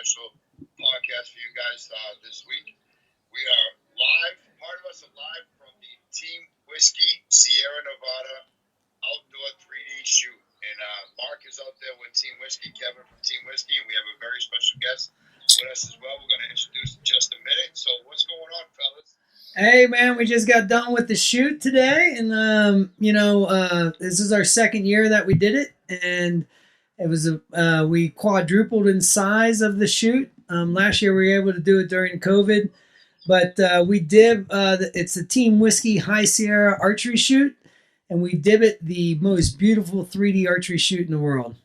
special podcast for you guys this week. We are live. Part of us are live from the Team Whiskey Sierra Nevada outdoor 3D shoot. And Mark is out there with Team Whiskey, Kevin from Team Whiskey, and we have a very special guest with us as well. We're going to introduce in just a minute. So what's going on, fellas? Hey, man, we just got done with the shoot today, and, this is our second year that we did it, and it was we quadrupled in size of the shoot. Last year we were able to do it during COVID, but we did, it's a Team Whiskey High Sierra archery shoot, and we did it the most beautiful 3D archery shoot in the world.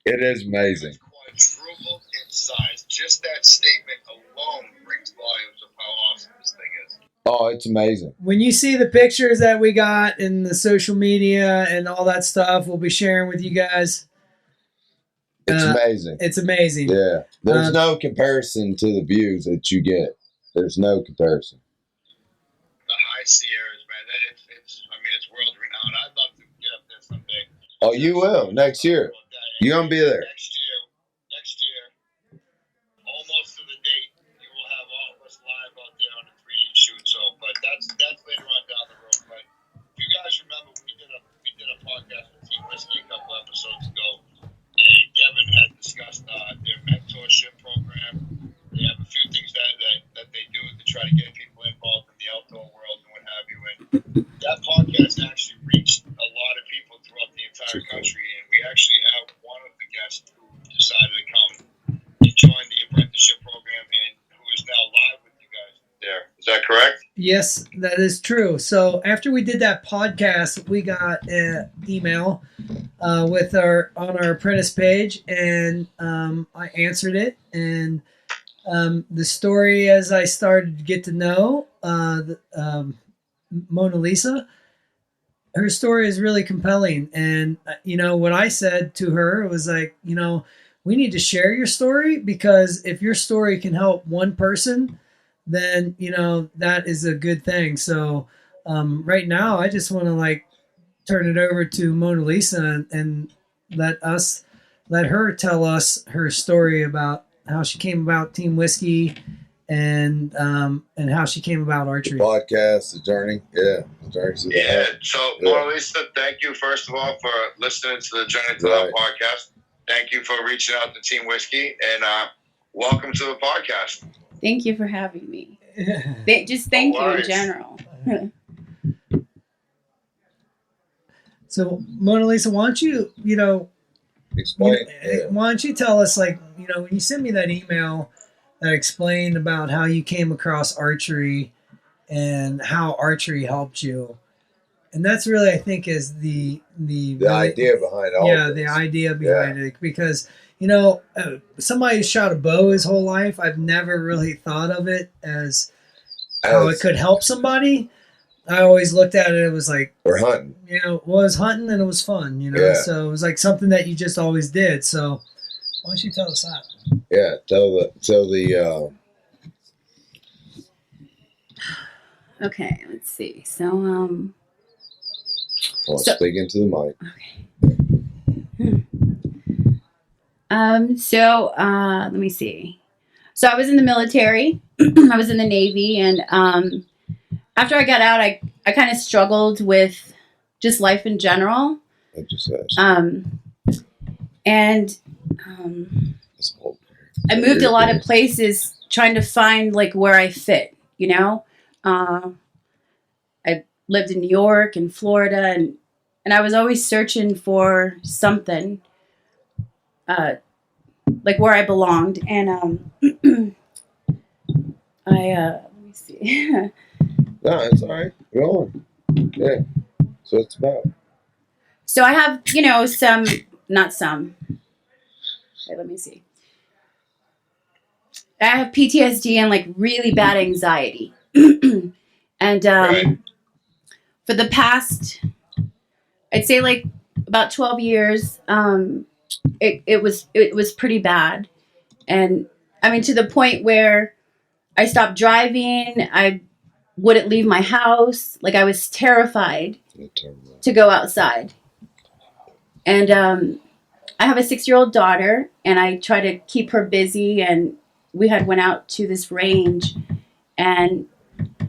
It is amazing. It's quadrupled in size. Just that statement alone brings volumes of how awesome this thing is. Oh, it's amazing. When you see the pictures that we got in the social media and all that stuff, we'll be sharing with you guys. It's amazing. It's amazing. Yeah. There's no comparison to the views that you get. There's no comparison. The High Sierras, man, it's world renowned. I'd love to get up there someday. Oh, you will next year. You're going to be there. Next year, almost to the date, you will have all of us live out there on a 3D shoot. So, but that's later on down the road. But if you guys remember, we did a podcast with Team Whiskey a couple episodes ago, and Kevin had discussed their mentorship program. They have a few things that they do to try to get people involved in the outdoor world and what have you. And that podcast actually reached a lot of people throughout the entire country. And we actually have one of the guests who decided to come and join the apprenticeship program and who is now live with you guys there. Is that correct? Yes, that is true. So after we did that podcast, we got an email on our apprentice page, and I answered it. And the story, as I started to get to know Monalisa, her story is really compelling. And what I said to her was like, we need to share your story, because if your story can help one person, then that is a good thing. So right now I just want to turn it over to Monalisa and let her tell us her story about how she came about Team Whiskey and how she came about archery. The podcast, the journey. Yeah. The journey. Yeah. So Monalisa, thank you first of all for listening to the Journey to Love podcast. Thank you for reaching out to Team Whiskey, and welcome to the podcast. Thank you for having me. Thank you in general. So, Monalisa, why don't you, explain? Why don't you tell us, when you sent me that email that explained about how you came across archery and how archery helped you, and that's really, I think, is the idea behind all. Yeah, the idea behind it, because somebody who shot a bow his whole life, I've never really thought of it as how it could help somebody. I always looked at it was like, or hunting. It was hunting and it was fun, So it was like something that you just always did. So why don't you tell us that? Yeah, tell the Okay, let's see. So speak into the mic. Okay. Let me see. So I was in the military. I was in the Navy, and after I got out, I kind of struggled with just life in general. And I moved a lot of places trying to find where I fit, I lived in New York and Florida, and I was always searching for something where I belonged. And let me see. No, it's all right. Go on. Yeah. So it's about. So I have, not some. Wait, let me see. I have PTSD and really bad anxiety. And for the past, I'd say about 12 years, it was pretty bad. And I mean, to the point where I stopped driving. I wouldn't leave my house. I was terrified to go outside. And I have a 6-year-old daughter, and I try to keep her busy. And we had went out to this range, and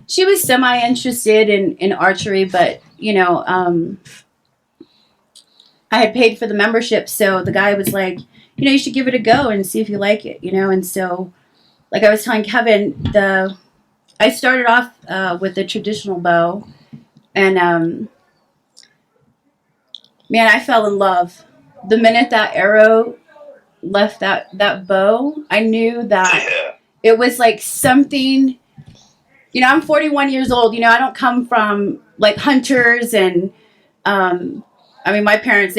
she was semi-interested in archery, but, you know, I had paid for the membership, so the guy was like, you know, you should give it a go and see if you like it, you know. And so, like I was telling Kevin, I started off with the traditional bow, and man, I fell in love. The minute that arrow left that bow, I knew that it was like something. You know, I'm 41 years old. You know, I don't come from like hunters, and I mean, my parents,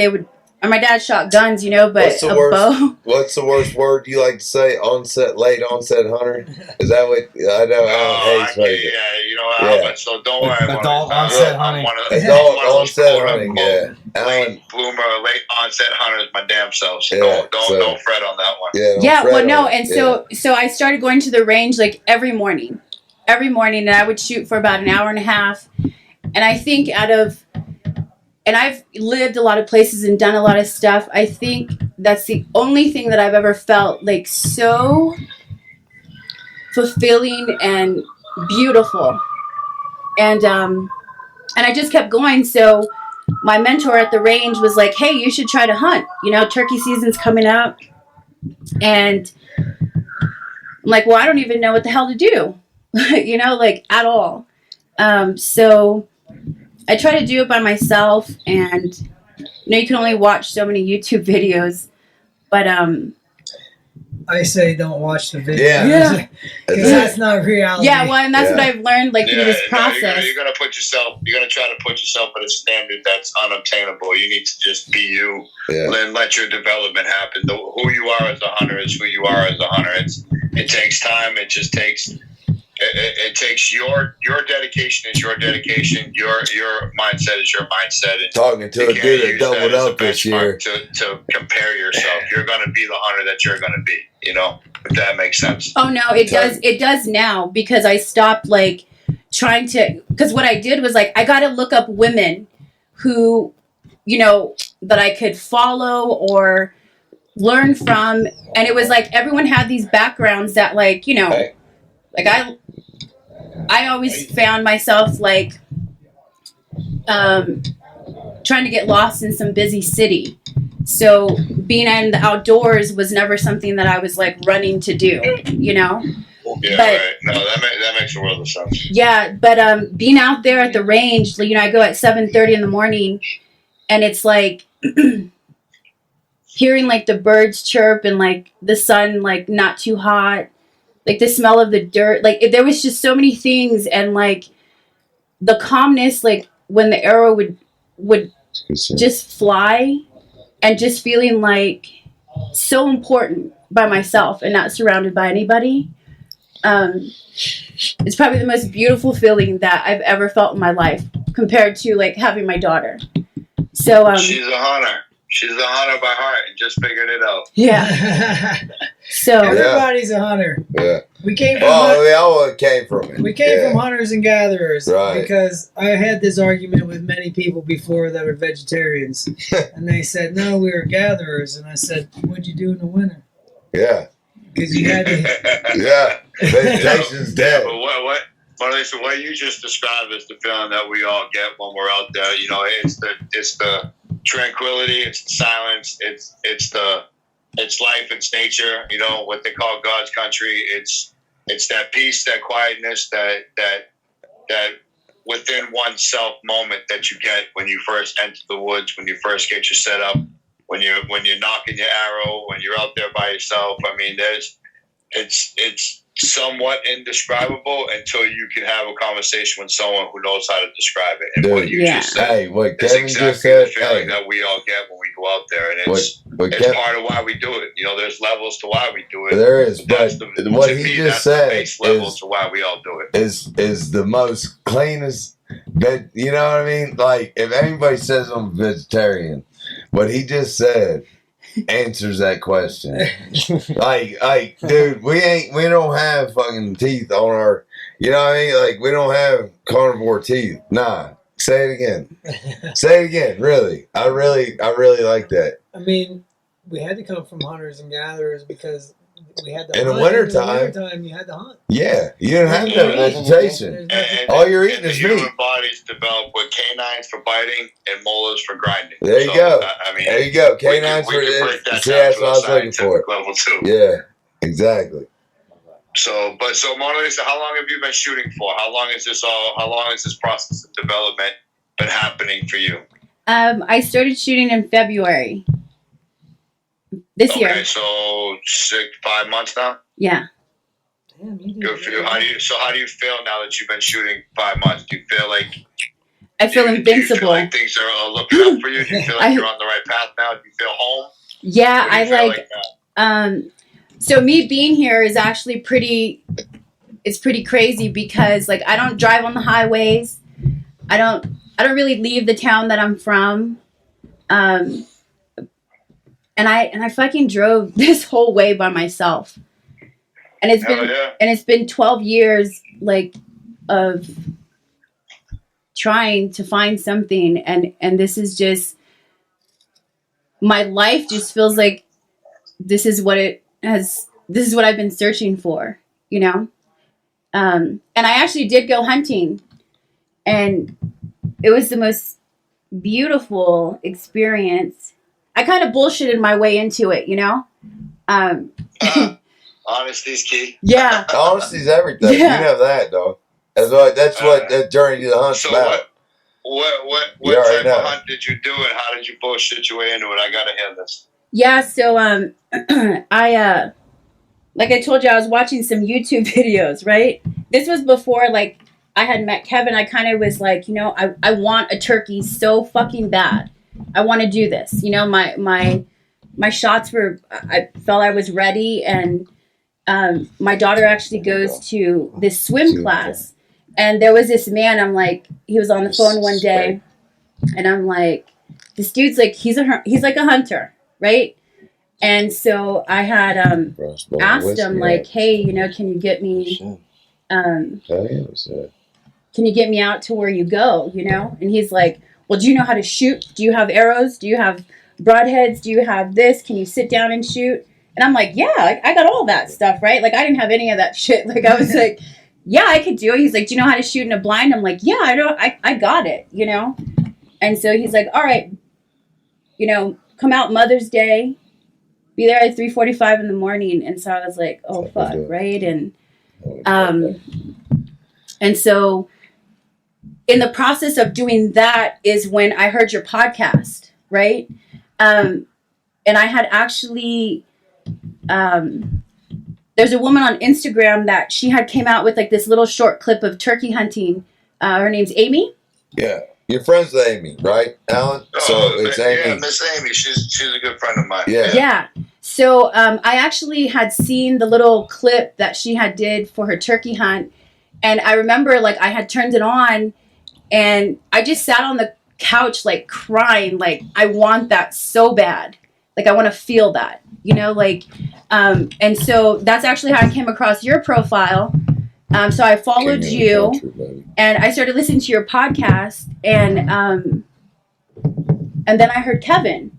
my dad shot guns, you know, but bow. What's the worst word you like to say? Late onset hunter? Is that what I know? Alan hates it. Yeah, you know, Alan, so don't worry. Adult onset hunting. Adult onset hunting, yeah. Late bloomer, late onset hunter is my damn self. So don't fret on that one. Yeah, well, no, and so I started going to the range like every morning, and I would shoot for about an hour and a half. And I think and I've lived a lot of places and done a lot of stuff. I think that's the only thing that I've ever felt like so fulfilling and beautiful. And I just kept going. So my mentor at the range was like, hey, you should try to hunt. You know, turkey season's coming up. And I'm like, well, I don't even know what the hell to do, you know, like at all. So I try to do it by myself, and you know, you can only watch so many YouTube videos, but I say don't watch the video. Yeah. Because that's not reality. Yeah, well, and that's what I've learned, like, through this process. You're going to try to put yourself at a standard that's unobtainable. You need to just be you and let your development happen. Who you are as a hunter is who you are as a hunter. It takes time. It just takes... It takes your dedication is your dedication. Your mindset is your mindset. And talking to a dude that doubled up this year to compare yourself. You're going to be the hunter that you're going to be. You know, if that makes sense. Oh no, it does. It does now, because I stopped like trying to. Because what I did was like I got to look up women who, you know, that I could follow or learn from, and it was like everyone had these backgrounds that, like, you know, like I always found myself like trying to get lost in some busy city. So being in the outdoors was never something that I was like running to do, you know? Yeah, right. No, that makes a world of sense. Yeah, but being out there at the range, you know, I go at 7:30 in the morning, and it's like hearing like the birds chirp and like the sun like not too hot. Like the smell of the dirt, like there was just so many things, and like the calmness, like when the arrow would just fly, and just feeling like so important by myself and not surrounded by anybody. It's probably the most beautiful feeling that I've ever felt in my life, compared to like having my daughter. So she's a hunter. She's a hunter by heart and just figured it out. Yeah. So everybody's a hunter. Yeah. We came from we all came from it. We came from hunters and gatherers. Right. Because I had this argument with many people before that were vegetarians. And they said, no, we were gatherers. And I said, what'd you do in the winter? Yeah. Because you had to... Yeah. Vegetation's dead. But what you just described is the feeling that we all get when we're out there. You know, it's the tranquility, it's the silence, it's life, it's nature. You know, what they call God's country. It's that peace, that quietness, that within oneself moment that you get when you first enter the woods, when you first get your setup, when you're knocking your arrow, when you're out there by yourself. I mean, it's somewhat indescribable until you can have a conversation with someone who knows how to describe it. And what you just said, what is Kevin exactly just said, the feeling that we all get when we go out there, and it's part of why we do it. You know, there's levels to why we do it. There is, but what he just said is level to why we all do it. Is the most cleanest. You know what I mean? Like, if anybody says I'm vegetarian, what he just said answers that question. like, dude, we don't have fucking teeth on our, you know what I mean? Like, we don't have carnivore teeth. Nah. Say it again. Say it again. Really. I really like that. I mean, we had to come from hunters and gatherers because we had to In the hunt. wintertime- In the wintertime, you had to hunt. Yeah, you didn't have to have vegetation. And All you're eating the is human meat. bodies develop with canines for biting and molars for grinding. There you go. I mean, There you go. we could Canines for break this. that See, down that's to what a I was looking scientific for. level too. Yeah, exactly. So Monalisa, how long have you been shooting for? How long has this process of development been happening for you? I started shooting in February this year. Okay, so 5 months now. Yeah. Damn, you did Good for you. good. How do you feel now that you've been shooting 5 months? Do you feel like I feel do you invincible. feel like things are looking up for you? Do you feel like you're on the right path now? Do you feel home? Yeah, What do you I feel like. now? So me being here is actually pretty. It's pretty crazy because like I don't drive on the highways. I don't really leave the town that I'm from. And I fucking drove this whole way by myself. And it's Hell been yeah. and it's been 12 years like of trying to find something and this is just my life just feels like this is what I've been searching for, you know? And I actually did go hunting and it was the most beautiful experience. I kind of bullshitted my way into it, you know? Honesty's key. Yeah. Honesty's everything. Yeah. You know that, dog. That's what that journey to the hunt's So about. what You already type know. of hunt did you do and how did you bullshit your way into it? I gotta hear this. Yeah, so I like I told you, I was watching some YouTube videos, right? This was before like I had met Kevin. I kind of was like, you know, I want a turkey so fucking bad. I want to do this. You know, my shots were, I felt I was ready. And my daughter actually goes to this swim class. And there was this man, I'm like, he was on the phone one day. And I'm like, this dude's like, he's like a hunter, right? And so I had asked him like, hey, you know, can you get me can you get me out to where you go, you know? And he's like, well, do you know how to shoot? Do you have arrows? Do you have broadheads? Do you have this? Can you sit down and shoot? And I'm like, yeah, I got all that stuff, right? Like I didn't have any of that shit. Like I was like, yeah, I could do it. He's like, do you know how to shoot in a blind? I'm like, yeah, I know. I got it, you know? And so he's like, all right, you know, come out Mother's Day, be there at 3:45 in the morning. And so I was like, oh fuck, right? And so in the process of doing that is when I heard your podcast, right? And I had actually there's a woman on Instagram that she had came out with like this little short clip of turkey hunting. Her name's Amy. Yeah. You're friends with Amy, right, Alan? So it's Amy. Yeah, Miss Amy. She's a good friend of mine. Yeah. Yeah. So I actually had seen the little clip that she had did for her turkey hunt. And I remember like I had turned it on and I just sat on the couch like crying. Like I want that so bad. Like I want to feel that, you know, like, and so that's actually how I came across your profile. So I followed you and I started listening to your podcast and then I heard Kevin,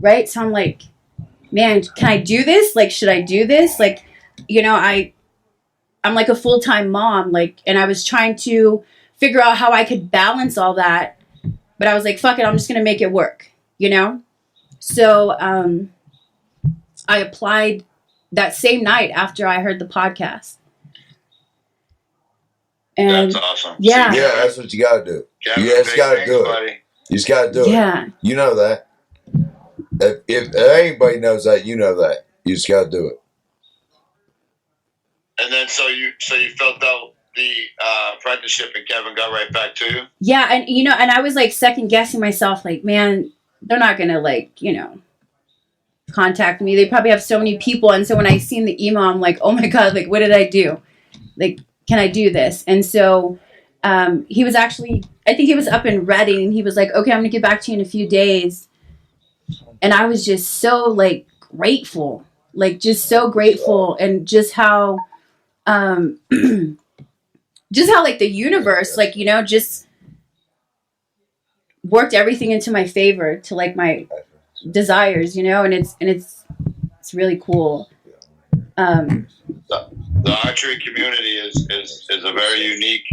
right? So I'm like, man, can I do this? Like, should I do this? Like, you know, I'm like a full-time mom, like, and I was trying to figure out how I could balance all that, but I was like, fuck it, I'm just going to make it work, you know? So, I applied that same night after I heard the podcast. And That's awesome. yeah. Yeah, that's what you got to do. Kevin, You just got to thanks, do it. buddy. You just got to do Yeah. it. You know that. If anybody knows that, you know that. You just got to do it. And then so you filled out the apprenticeship and Kevin got right back to you? Yeah, and you know, and I was like second guessing myself, like, man, they're not gonna like, you know, contact me. They probably have so many people. And so when I seen the email, I'm like, oh my God, like what did I do? Like, can I do this? And so he was actually, I think he was up in Reading. He was like, okay, I'm gonna get back to you in a few days. And I was just so like grateful, like just so grateful, and just how like the universe, like, you know, just worked everything into my favor to like my desires, and it's really cool. The archery community is a very unique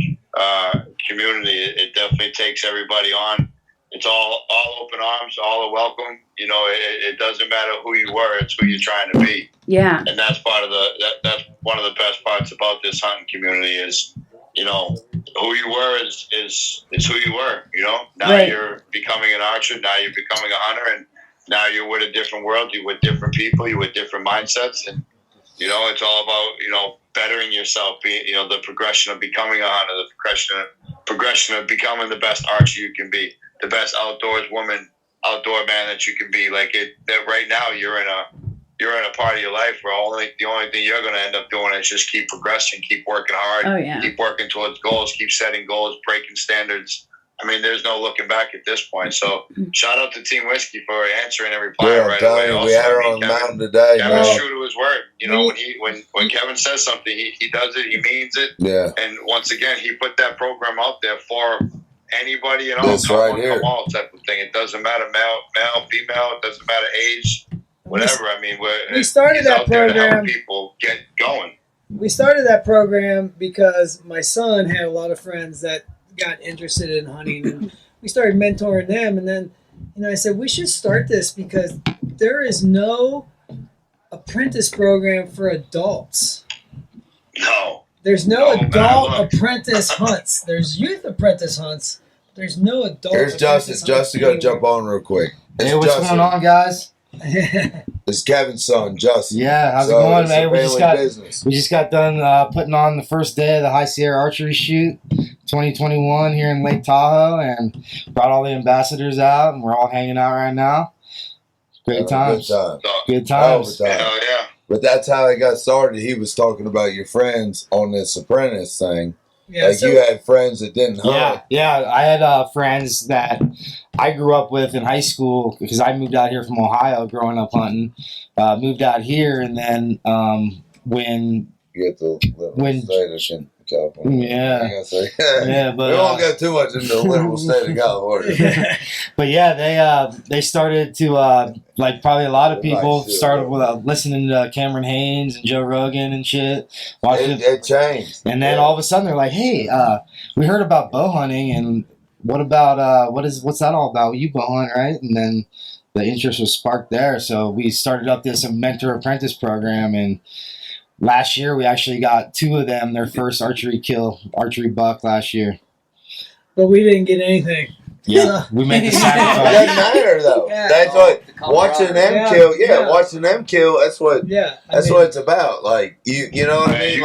community. It definitely takes everybody on. It's all open arms, all are welcome. It doesn't matter who you were; it's who you're trying to be. Yeah, and that's part of that's one of the best parts about this hunting community is, who you were is who you were. Now right. You're becoming an archer. Now you're becoming a hunter, and now you're with a different world. You're with different people. You're with different mindsets, and it's all about bettering yourself. The progression of becoming a hunter, the progression of becoming the best archer you can be, the best outdoor man that you can be. That right now you're in a part of your life where the only thing you're going to end up doing is just keep progressing, keep working hard, Oh, yeah. keep working towards goals, keep setting goals, breaking standards. I mean, there's no looking back at this point. So shout out to Team Whiskey for answering and replying right away. We had her on the mountain today. Kevin's true to his word. When Kevin says something, he does it, he means it. Yeah. And once again, he put that program out there for anybody and all. That's right here. Come all type of thing. It doesn't matter male, female. It doesn't matter age, whatever. I mean, we started that program. People get going. We started that program because my son had a lot of friends that got interested in hunting, and we started mentoring them. And then, I said we should start this because there is no apprentice program for adults. No. There's no adult apprentice hunts. There's youth apprentice hunts. There's no adult. Here's Justin. Justin, go jump on real quick. Hey, what's going on, guys? It's Kevin's son, Justin. Yeah, how's it going, man? We Business. just got done putting on the first day of the High Sierra Archery Shoot 2021 here in Lake Tahoe, and brought all the ambassadors out, and we're all hanging out right now. Great times. Good times. Hell yeah. But that's how it got started. He was talking about your friends on this apprentice thing. Yeah, you had friends that didn't hunt. Yeah. I had friends that I grew up with in high school because I moved out here from Ohio growing up hunting. Moved out here, and then when You get the status in California. Yeah, but we won't get too much into the liberal state of California. But yeah, they started to like probably a lot of people started with listening to Cameron Haynes and Joe Rogan and shit. It changed, and then all of a sudden they're like, "Hey, we heard about bow hunting, and what about what's that all about? You bow hunt, right?" And then the interest was sparked there, so we started up this mentor apprentice program, and last year we actually got 2 of them their first archery buck last year. But we didn't get anything. Yeah, we made the It sacrifice. doesn't matter though. Yeah. That's what watching them kill. Yeah, watching them kill. That's what. Yeah, That's what it's about. Like you know what I mean.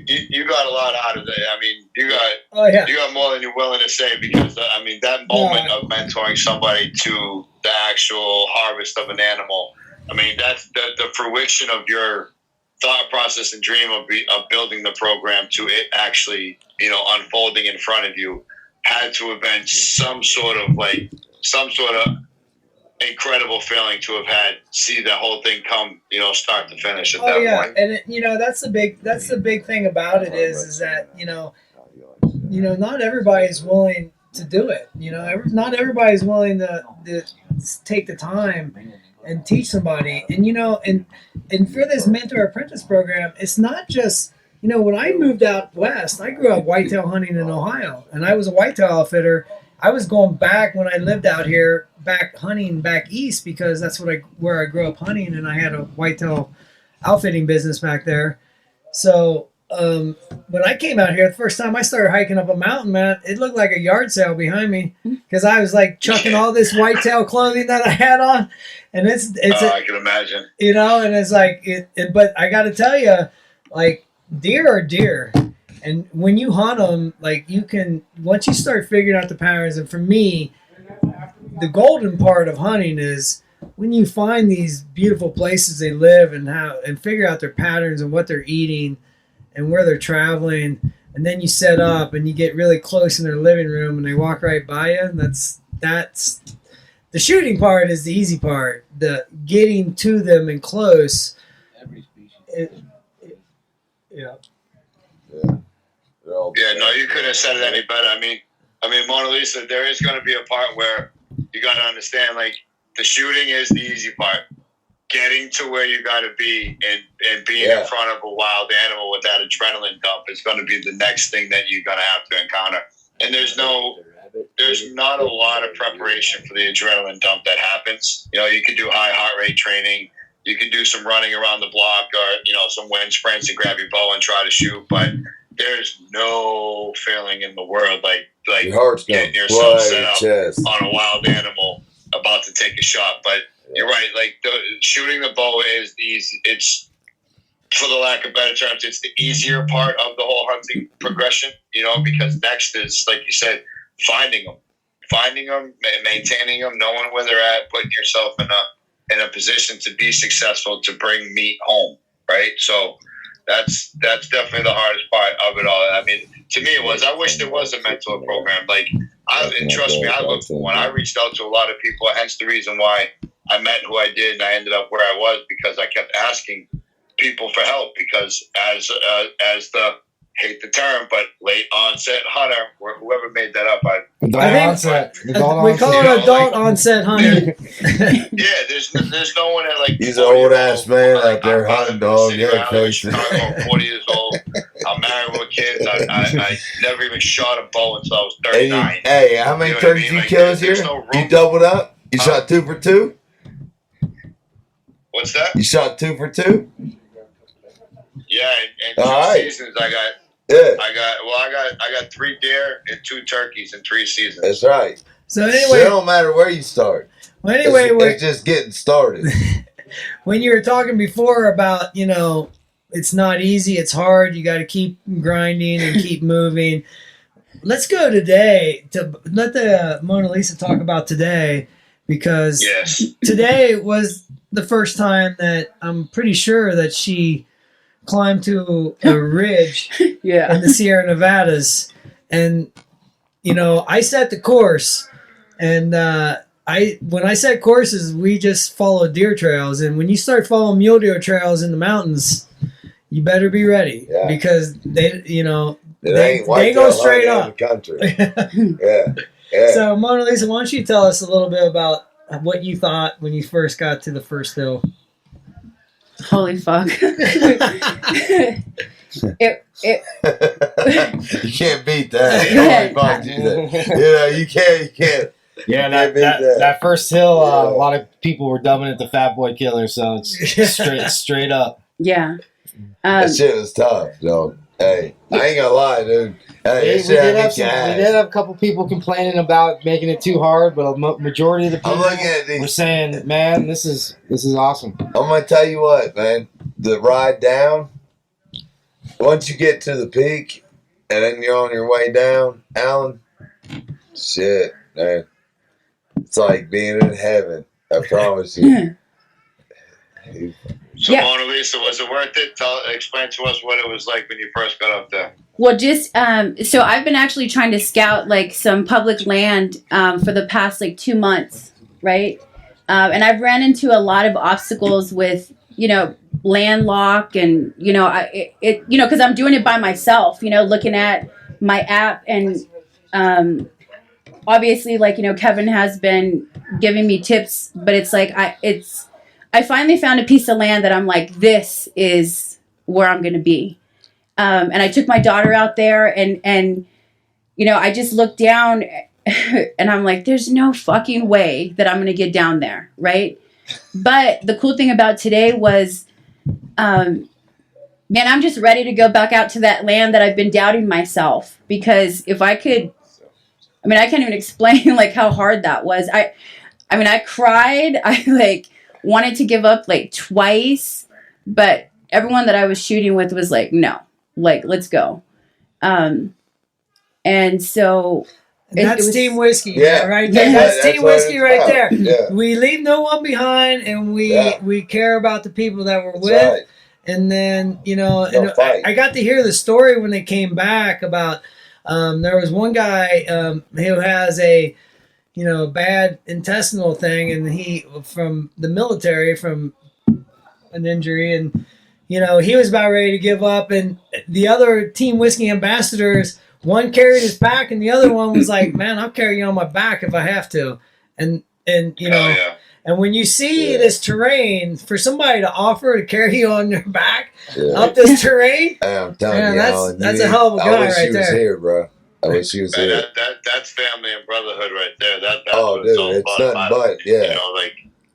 You got a lot out of it. I mean, you got more than you're willing to say because that moment of mentoring somebody to the actual harvest of an animal. I mean, that's the fruition of your thought process and dream of building the program to it actually unfolding in front of you. Had to have been some sort of incredible feeling to have had see the whole thing come start to finish at that point. And that's the big thing about it is that not everybody's willing to do it. Not everybody's willing to take the time and teach somebody. And for this mentor apprentice program, it's not just. When I moved out west, I grew up whitetail hunting in Ohio, and I was a whitetail outfitter. I was going back when I lived out here, back hunting back east because that's where I grew up hunting, and I had a whitetail outfitting business back there. So when I came out here, the first time I started hiking up a mountain, man, it looked like a yard sale behind me because I was like chucking all this whitetail clothing that I had on, and I can imagine. And it's like but I got to tell you, like. Deer are deer, and when you hunt them, like you can once you start figuring out the patterns. And for me, the golden part of hunting is when you find these beautiful places they live and figure out their patterns and what they're eating and where they're traveling, and then you set up and you get really close in their living room and they walk right by you. That's the shooting part is the easy part. The getting to them and close. Yeah. No, you couldn't have said it any better. I mean, Monalisa, there is going to be a part where you got to understand, like, the shooting is the easy part. Getting to where you got to be and being in front of a wild animal with that adrenaline dump is going to be the next thing that you're going to have to encounter. And there's not a lot of preparation for the adrenaline dump that happens. You know, you can do high heart rate training. You can do some running around the block or, you know, some wind sprints and grab your bow and try to shoot. But there's no feeling in the world like your heart's getting yourself set up chest on a wild animal about to take a shot. But you're right. Like shooting the bow is easy. It's, for the lack of better terms, it's the easier part of the whole hunting progression, you know, because next is, like you said, finding them, maintaining them, knowing where they're at, putting yourself in a position to be successful, to bring meat home, right? So that's definitely the hardest part of it all. I mean, to me, it was. I wish there was a mentor program. Like, and trust me, I looked when I reached out to a lot of people. Hence the reason why I met who I did, and I ended up where I was, because I kept asking people for help. Because as the, hate the term, but late onset hunter, or whoever made that up, we call it adult onset hunting. Yeah, there's no one at like. He's an old ass man out there hunting dog. I'm 40 years old. I'm married with kids. I never even shot a bow until I was 39. Hey, how many turkeys you killed here? You doubled up? You shot 2 for 2? What's that? You shot 2 for 2? Yeah, in 2 seasons I got. Yeah. I got 3 deer and 2 turkeys in 3 seasons. That's right. So anyway, it don't matter where you start. Well, anyway, it's just getting started. When you were talking before about, you know, it's not easy, it's hard, you got to keep grinding and keep moving. Let's go today to let the Monalisa talk about today, because today was the first time that I'm pretty sure that she climbed to a ridge in the Sierra Nevadas, and you know, I set the course, and when I set courses, we just follow deer trails, and when you start following mule deer trails in the mountains, you better be ready, because they go straight up. Country. So Monalisa, why don't you tell us a little bit about what you thought when you first got to the first hill? Holy fuck. it You can't beat that. Holy fuck, you can't. Yeah, that first hill, a lot of people were dubbing it the Fat Boy Killer, so it's straight up. Yeah. That shit was tough, though. Hey, I ain't gonna lie, dude. Hey, we did have a couple people complaining about making it too hard, but a majority of the people were saying, "Man, this is awesome." I'm gonna tell you what, man. The ride down, once you get to the peak, and then you're on your way down, Alan. Shit, man, it's like being in heaven. I promise you. So Monalisa, was it worth it? Explain to us what it was like when you first got up there. Well, just so I've been actually trying to scout like some public land for the past like 2 months, right? And I've ran into a lot of obstacles with, you know, landlock, and you know, because I'm doing it by myself, you know, looking at my app, and obviously, like, you know, Kevin has been giving me tips, but it's like I finally found a piece of land that I'm like, this is where I'm going to be. And I took my daughter out there, and, you know, I just looked down and I'm like, there's no fucking way that I'm going to get down there. Right. But the cool thing about today was, man, I'm just ready to go back out to that land that I've been doubting myself, because if I could, I mean, I can't even explain like how hard that was. I mean, I cried. I like wanted to give up like twice, but everyone that I was shooting with was like, no, like, let's go. And so that's Team Whiskey, right there. Yeah, that's Team Whiskey right there. Yeah. We leave no one behind, and we care about the people that we're with. Right. And then, you know, I got to hear the story when they came back about there was one guy who has a, you know, bad intestinal thing, and he from the military, from an injury, and you know, he was about ready to give up, and the other Team Whiskey ambassadors, one carried his pack and the other one was like, man, I'll carry you on my back if I have to. And you know, And when you see this terrain, for somebody to offer to carry you on their back up this terrain, I'm telling you, that's a hell of a guy I wish right he was there. here, bro. I wish he was here. That's family and brotherhood right there. That's Oh, what dude, all it's about. nothing but, You know, like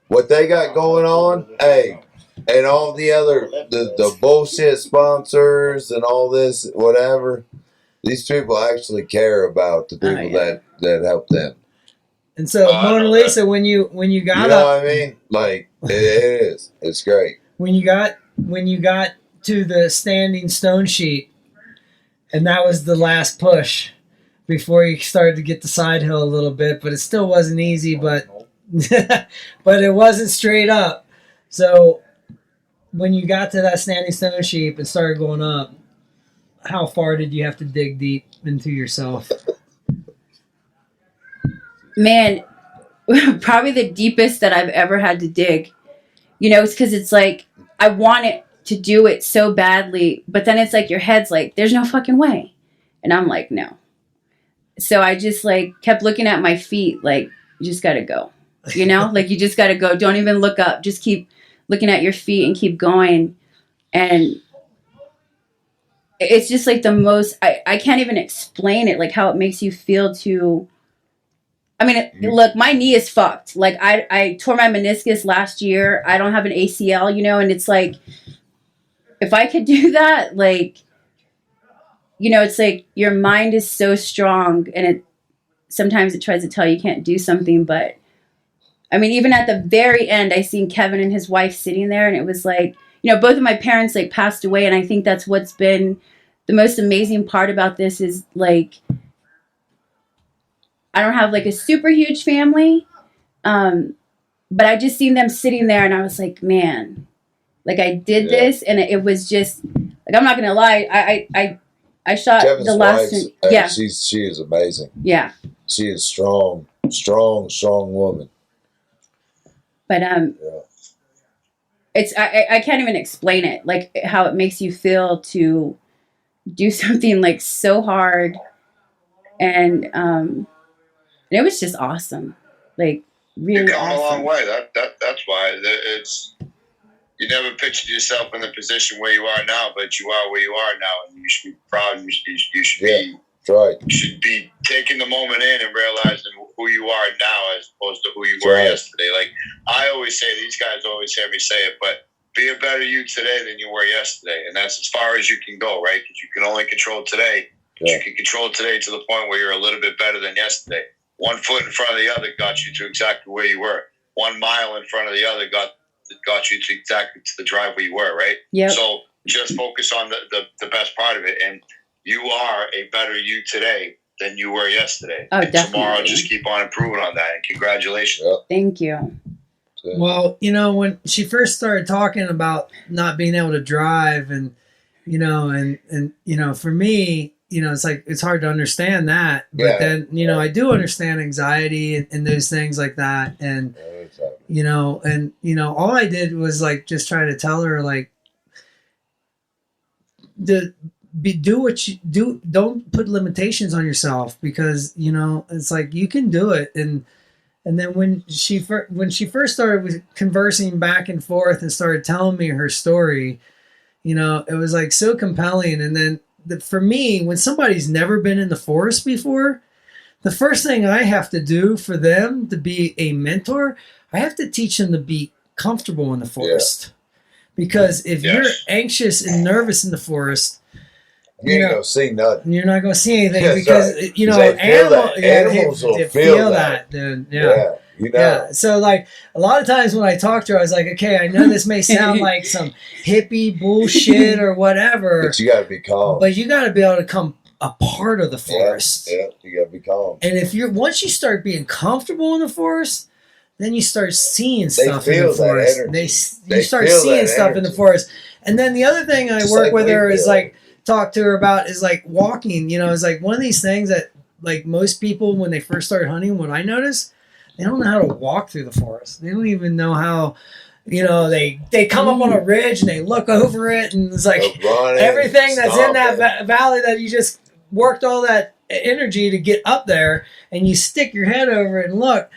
what they got going on, hey, and all the other, the bullshit sponsors and all this, whatever, these people actually care about the people that help them. And so, Monalisa, when you got you know what I mean? Like, it is. It's great. When you got to the standing stone sheet, and that was the last push before you started to get the side hill a little bit, but it still wasn't easy, but but it wasn't straight up. So when you got to that standing stone sheet and started going up, how far did you have to dig deep into yourself? Man, probably the deepest that I've ever had to dig. You know, it's because it's like I wanted to do it so badly, but then it's like your head's like, there's no fucking way. And I'm like, no. So I just like kept looking at my feet like, you just got to go. You know, like you just got to go. Don't even look up. Just keep looking at your feet and keep going. And it's just like the most, I can't even explain it, like how it makes you feel to, I mean, look, my knee is fucked. Like I tore my meniscus last year. I don't have an ACL, you know, and it's like, if I could do that, like, you know, it's like your mind is so strong and sometimes it tries to tell you can't do something, but I mean, even at the very end, I seen Kevin and his wife sitting there, and it was like, you know, both of my parents like passed away, and I think that's what's been the most amazing part about this is like, I don't have like a super huge family, but I just seen them sitting there, and I was like, man, like I did this, and it was just like, I'm not gonna lie, I shot Kevin's the last wife, one, yeah, she is amazing. Yeah, she is strong woman. But it's I can't even explain it, like how it makes you feel to do something like so hard, and it was just awesome, like really. You're coming awesome. a long way. That's why it's. You never pictured yourself in the position where you are now, but you are where you are now, and you should be proud. You should be. Right. You should be taking the moment in and realizing who you are now as opposed to who you were yesterday. Like I always say, these guys always hear me say it, but be a better you today than you were yesterday. And that's as far as you can go, right? Because you can only control today. Yeah. You can control today to the point where you're a little bit better than yesterday. 1 foot in front of the other got you to exactly where you were. 1 mile in front of the other got you to exactly to the drive where you were, right? Yeah. So just focus on the best part of it. And you are a better you today than you were yesterday. Oh, and definitely. Tomorrow, just keep on improving on that. And congratulations. Yep. Thank you. Well, you know, when she first started talking about not being able to drive and, you know, and you know, for me, you know, it's like, it's hard to understand that. But then, you know, I do understand anxiety and those things like that. And, you know, all I did was like just try to tell her, like, do what you do. Don't put limitations on yourself, because, you know, it's like you can do it. And then when she first started conversing back and forth and started telling me her story, you know, it was like so compelling. And then for me, when somebody's never been in the forest before, the first thing I have to do for them to be a mentor, I have to teach them to be comfortable in the forest. Because if you're anxious and nervous in the forest, you ain't gonna see nothing. You're not gonna see anything, because you know animals will feel that, dude. You know. So like a lot of times when I talk to her, I was like, okay, I know this may sound like some hippie bullshit or whatever, but you gotta be calm. But you gotta be able to come a part of the forest. Yeah, you gotta be calm. And if once you start being comfortable in the forest, then you start seeing stuff in the forest. You start seeing stuff in the forest. And then the other thing I work with her is like talk to her about is like walking. You know, it's like one of these things that like most people when they first start hunting, what I notice, they don't know how to walk through the forest. They don't even know how. You know, they come up on a ridge and they look over it, and it's like everything that's in that valley that you just worked all that energy to get up there, and you stick your head over it and look.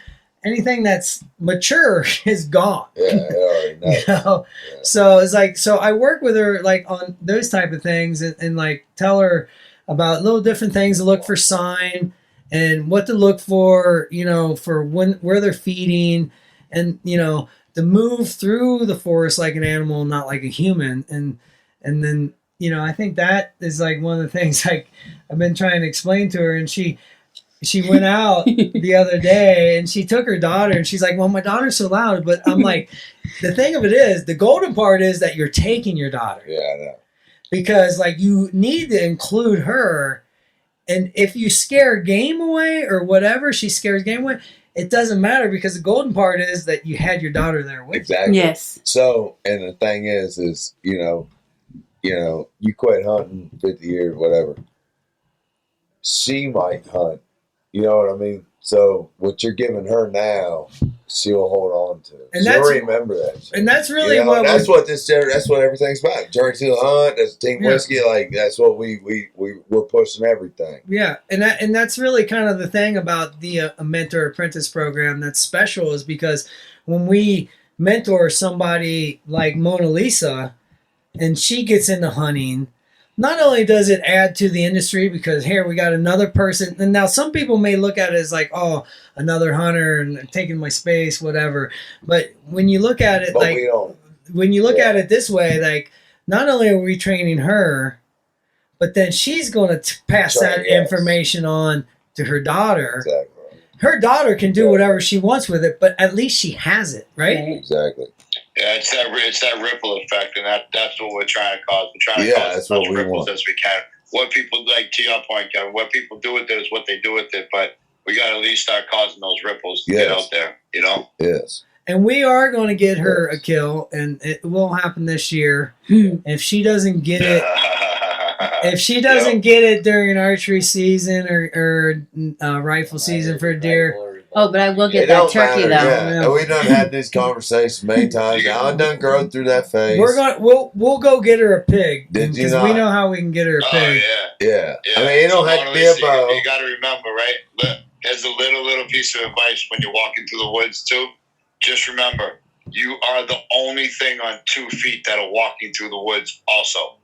anything that's mature is gone. Yeah, I already know. You know? Yeah. So it's like, so I work with her like on those type of things and like tell her about little different things to look for sign and what to look for, you know, for where they're feeding and, you know, to move through the forest like an animal, not like a human. And then, you know, I think that is like one of the things like I've been trying to explain to her, and she went out the other day and she took her daughter and she's like, well, my daughter's so loud. But I'm like, the thing of it is, the golden part is that you're taking your daughter. Yeah, I know. Because like you need to include her. And if you scare game away or whatever, she scares game away, it doesn't matter because the golden part is that you had your daughter there with Exactly. Yes. So, and the thing is, you know, you quit hunting 50 years, whatever. She might hunt. You know what I mean? So what you're giving her now, she'll hold on to. And she'll that's- remember that shit. And that's really You know, what that's what everything's about. Jersey Seal Hunt, that's Team Yeah. Whiskey, like that's what we're pushing everything. Yeah, and that's really kind of the thing about the mentor apprentice program that's special is because when we mentor somebody like Monalisa and she gets into hunting, not only does it add to the industry because here we got another person, and now some people may look at it as like, oh, another hunter and taking my space, whatever. But when you look at it But like we don't. when you look at it this way, like not only are we training her, but then she's going to pass that Yes. information on to her daughter. Exactly. Her daughter can do Yeah. whatever she wants with it, but at least she has it, right? Exactly. Yeah, it's that ripple effect, and that's what we're trying to cause. We're trying to Yeah, cause that's as much what we ripples want. as we can. What people, like to your point, Kevin, what people do with it is what they do with it, but we got to at least start causing those ripples to get Yes. out there, you know? Yes. And we are going to get her a kill, and it will happen this year. If she doesn't get it, if she doesn't get it during archery season or rifle season for deer, Oh, but I will It get that don't turkey matter, though. yeah. And we done had this conversation many times. I done grown through that phase. we'll go get her a pig Did you because not? we know how we can get her a Oh, pig. yeah. Yeah. Yeah. I mean, it don't So have to be a Monalisa, bow. You got to remember, right? Here's a little piece of advice when you're walking through the woods, too. Just remember, you are the only thing on 2 feet that are walking through the woods also.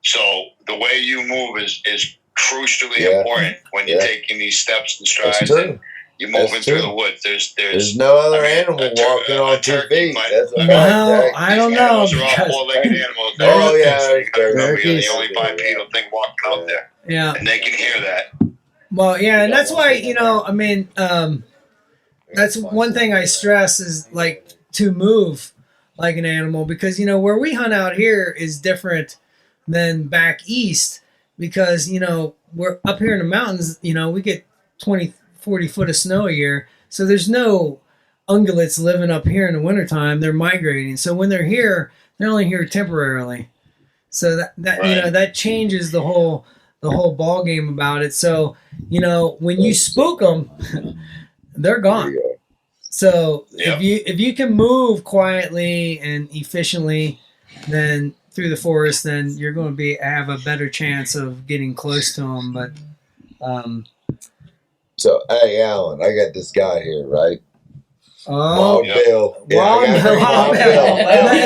So the way you move is crucially Yeah. important when you're Yeah. taking these steps and That's strides true. and you're moving That's through true. the woods. There's no other I mean, animal walking a on 2 turkey feet. might- That's a Well, fact. I don't These know animals are all because 4-legged animals. Oh, yeah, So you gotta remember, you're turkeys. the only bipedal thing walking out there. yeah. And they can hear that. Well, yeah, and that's why, you know, I mean, that's one thing I stress is like to move like an animal because, you know, where we hunt out here is different than back east because, you know, we're up here in the mountains, you know, we get 20, 40 foot of snow a year. So there's no ungulates living up here in the wintertime. They're migrating. So when they're here, they're only here temporarily. So that you know, that changes the whole ball game about it. So, you know, when you spook them, they're gone. So Yep. if you can move quietly and efficiently, then through the forest, then you're going to have a better chance of getting close to them. But So, hey, Alan, I got this guy here, right? oh, Wild Bill. Yeah, Wild I gotta Bill, bring Wild Bill.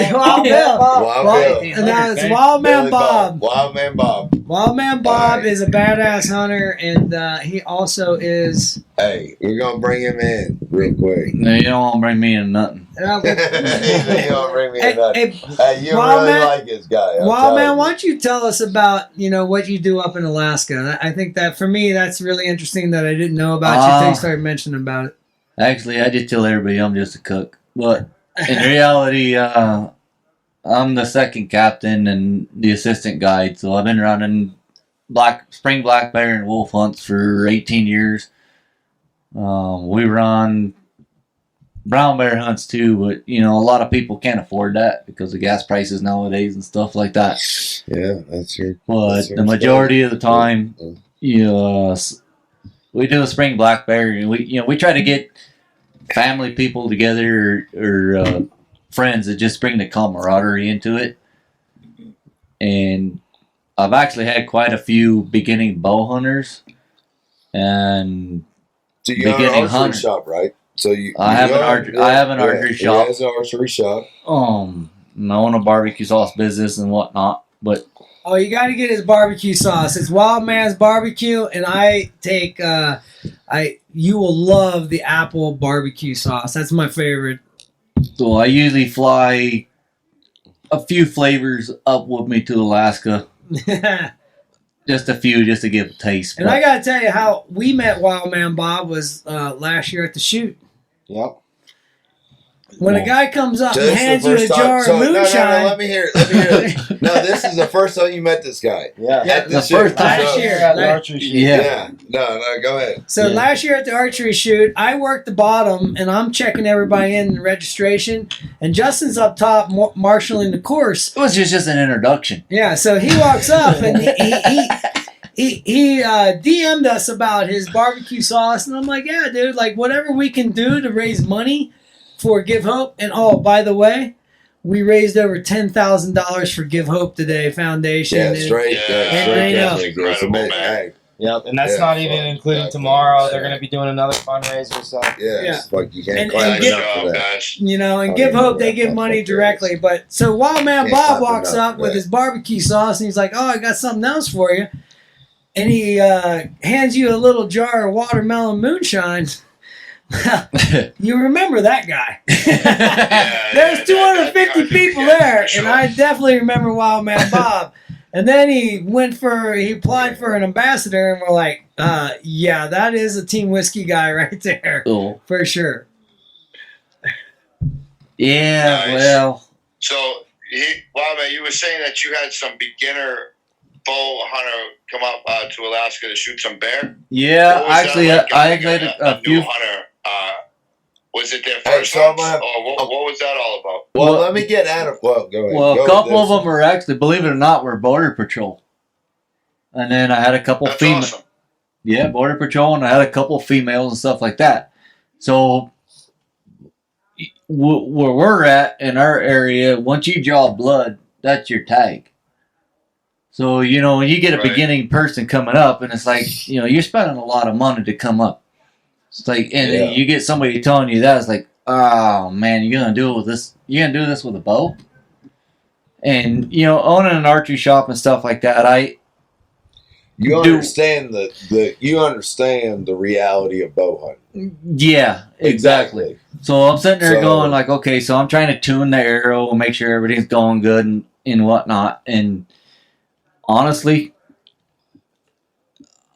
Bill. Wild Bill. Wild Bill. And now it's Wild Man Billy Bob. Wild Man Bob. Wild Man Bob is a badass hunter, and he also is. Hey, we're gonna bring him in real quick. No, you don't want to bring me in nothing. You gonna bring me in nothing. Hey, Hey, you Wild really Man- like this guy. I'm Wild telling Man, you. why don't you tell us about, you know, what you do up in Alaska? I think that for me, that's really interesting that I didn't know about you until you started mentioning about it. Actually, I just tell everybody I'm just a cook. But in reality, I'm the second captain and the assistant guide. So I've been running spring black bear and wolf hunts for 18 years. We run brown bear hunts too, but you know, a lot of people can't afford that because of gas prices nowadays and stuff like that. Yeah, that's your. But That's your the majority of the time, Yeah. we do a spring black bear, and we try to get family people together or friends that just bring the camaraderie into it. And I've actually had quite a few beginning bow hunters and So you own an beginning archery hunter. shop, right? So I have an archery shop. He has an archery shop. I own a barbecue sauce business and whatnot, but Oh, you got to get his barbecue sauce. It's Wild Man's Barbecue, and I take you will love the apple barbecue sauce. That's my favorite. so I usually fly a few flavors up with me to Alaska. Just a few, just to give a taste. And I got to tell you how we met Wild Man Bob was last year at the shoot. Yep. When a guy comes up So and this is hands the you a first jar time. of moonshine. No, let me hear it. No, this is the first time you met this guy. Yeah. At the shoot. first time. Last year. At the archery shoot. Yeah. No, go ahead. So Yeah. last year at the archery shoot, I worked the bottom and I'm checking everybody in registration, and Justin's up top marshaling the course. It was just an introduction. Yeah, so he walks up and he DM'd us about his barbecue sauce, and I'm like, yeah, dude, like whatever we can do to raise money for Give Hope. And oh, by the way, we raised over $10,000 for Give Hope Today Foundation. Yeah, and- straight. I know. Incredible, man. man. Yep. And that's Yeah, not even fuck, including that's tomorrow. what I'm They're going to be doing another fundraiser. So Yeah, it's like you can't And clap give- enough for Job, that. guys. You know, and Oh, Give yeah, Hope, they yeah, give that's money what directly. it is. But so Wild Man Can't Bob clap walks enough up for with that. his barbecue sauce, and he's like, oh, I got something else for you. And he hands you a little jar of watermelon moonshine. You remember that guy. There's 250 people there, and I definitely remember Wild Man Bob. And then he applied for an ambassador, and we're like, yeah, that is a Team Whiskey guy right there, Cool. for sure. Yeah, Nice. well, So, wow, man, you were saying that you had some beginner bow hunter come up to Alaska to shoot some bear? yeah. What was that Actually, like, I like had a new few. hunter. Was it their Hey, first so I'm hunt? gonna- Or what was that all about? Well, Well- let me get Adam. Well, go ahead. Well, Go a with couple of this. them were actually, believe it or not, were Border Patrol. And then I had a couple That's females. awesome. Yeah, Border Patrol, and I had a couple females and stuff like that. So, where we're at in our area, once you draw blood, that's your tag. So, you know, when you get a Right. beginning person coming up, and it's like, you know, you're spending a lot of money to come up. It's like, and Yeah. you get somebody telling you that, it's like, oh man, you're gonna do it with this? You're gonna do this with a bow? And you know, owning an archery shop and stuff like that, You do- understand you understand the reality of bow hunting. yeah, exactly. So I'm sitting there So- going like, okay, so I'm trying to tune the arrow and make sure everything's going good and whatnot. And honestly,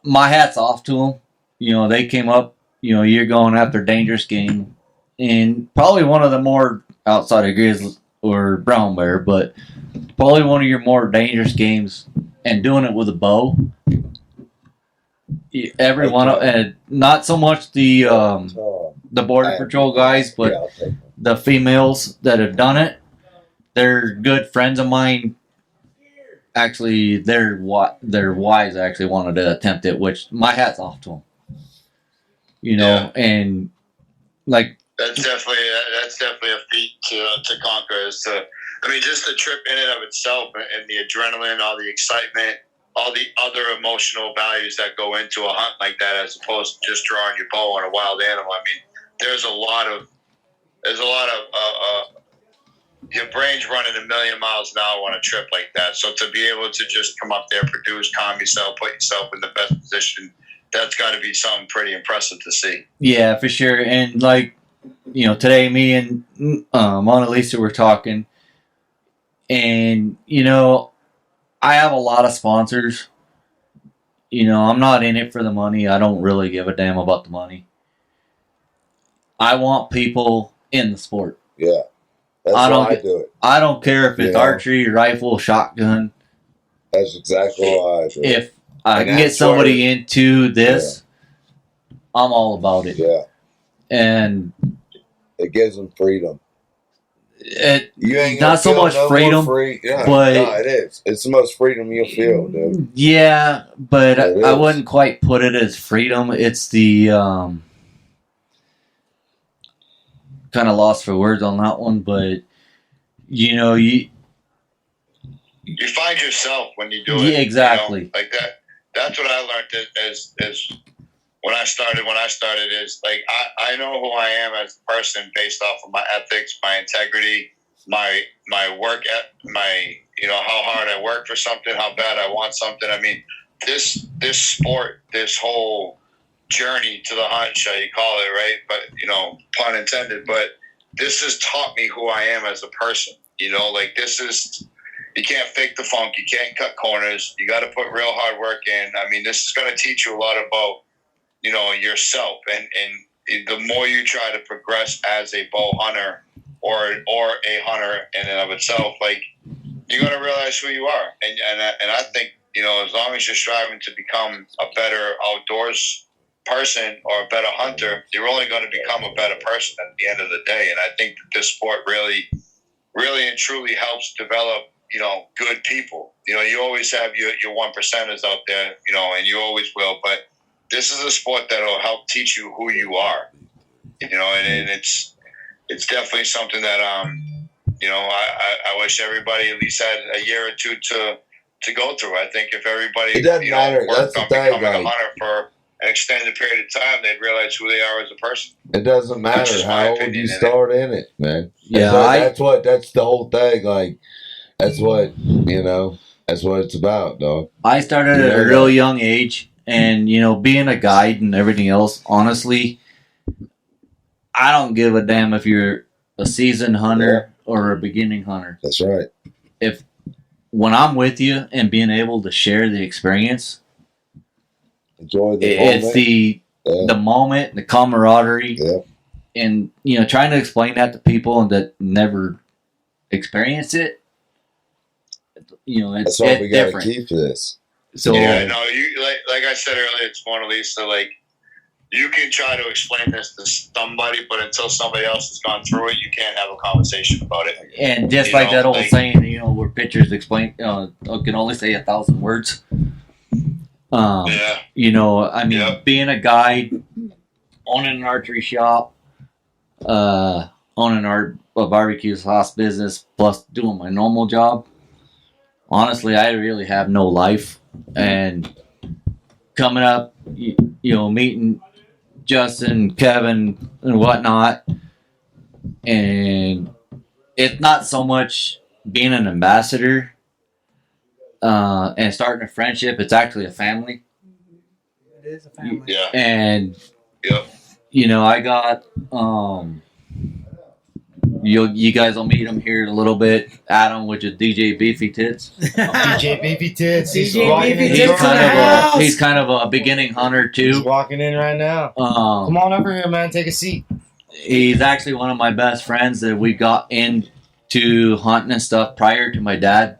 my hat's off to them. You know, they came up. You know, you're going after dangerous game, and probably one of the more outside of grizzly or brown bear, but probably one of your more dangerous games, and doing it with a bow. Everyone, and not so much the Border Patrol guys, but Yeah, I'll take it. the females that have done it, they're good friends of mine. Actually, their wives actually wanted to attempt it, which my hat's off to them. You know, and like That's definitely a feat to conquer. Just the trip in and of itself, and the adrenaline, all the excitement, all the other emotional values that go into a hunt like that, as opposed to just drawing your bow on a wild animal. I mean, there's a lot of your brain's running a million miles an hour on a trip like that. So to be able to just come up there, produce, calm yourself, put yourself in the best position, that's got to be something pretty impressive to see. yeah, for sure. And like, you know, today me and Monalisa were talking, and you know, I have a lot of sponsors. You know, I'm not in it for the money. I don't really give a damn about the money. I want people in the sport. Yeah, that's I why don't I get- do it. I don't care if it's Yeah. archery, rifle, shotgun. That's exactly why I do it. If I And can get that's somebody where- into this, I'm all about it. Yeah, And it gives them freedom. it, You ain't Not gonna so feel much no more freedom, free. Yeah, but- no, it is. It's the most freedom you'll feel, dude. yeah, but It I is. wouldn't quite put it as freedom. It's the kind of lost for words on that one, but you know, You find yourself when you do it. Yeah, exactly. You know, like that. That's what I learned as when I started is like I know who I am as a person based off of my ethics, my integrity, my work, my how hard I work for something, how bad I want something. I mean, this sport, this whole journey to the hunt, shall you call it, right? But pun intended. But this has taught me who I am as a person. Like this is. You can't fake the funk. You can't cut corners. You got to put real hard work in. I mean, this is going to teach you a lot about, yourself. And the more you try to progress as a bow hunter or a hunter in and of itself, like you're going to realize who you are. And I think, as long as you're striving to become a better outdoors person or a better hunter, you're only going to become a better person at the end of the day. And I think that this sport really, really and truly helps develop good people. You always have your one percenters out there, and you always will. But this is a sport that'll help teach you who you are, and it's definitely something that I wish everybody at least had a year or two to go through. I think if everybody It doesn't matter. worked That's on the thing, becoming a like, hunter for an extended period of time, they'd realize who they are as a person. it doesn't That's matter just my how old opinion you in it. start in it, man. Yeah, That's the whole thing. Like, that's what it's about, dog. I started at a real young age, and being a guide and everything else. Honestly, I don't give a damn if you're a seasoned hunter or a beginning hunter. That's right. When I'm with you and being able to share the experience, Enjoy the it's moment. the moment, the camaraderie, Yeah. and trying to explain that to people that never experience it. It's That's why we got to different. keep this. So Yeah, no, you like I said earlier, it's Monalisa. Like you can try to explain this to somebody, but until somebody else has gone through it, you can't have a conversation about it. and just like that old saying, where pictures explain can only say 1,000 words. Yeah. I mean, being a guide, owning an archery shop, owning a barbecue sauce business, plus doing my normal job. Honestly, I really have no life. And coming up, meeting Justin, Kevin, and whatnot, and it's not so much being an ambassador and starting a friendship. It's actually a family. It is a family. Yeah. And Yep. I got you guys will meet him here in a little bit. Adam, which is DJ Beefy Tits. DJ Baby Tits. DJ Baby He's Tits in the house. he's kind of a beginning hunter He's too. walking in right now. Come on over here, man. Take a seat. He's actually one of my best friends that we got into hunting and stuff prior to my dad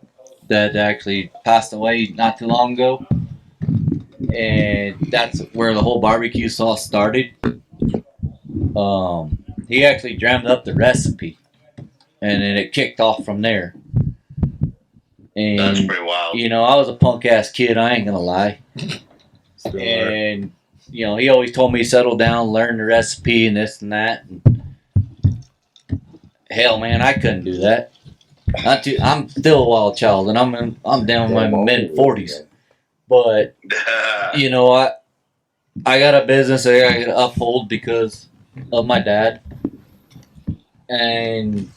that actually passed away not too long ago. And that's where the whole barbecue sauce started. He actually dreamt up the recipe, and then it kicked off from there. And That's pretty wild. I was a punk ass kid. I ain't gonna lie. And he always told me settle down, learn the recipe, and this and that. And hell, man, I couldn't do that. I'm still a wild child, and I'm down in my mid 40s. But I got a business that I got to uphold because of my dad, and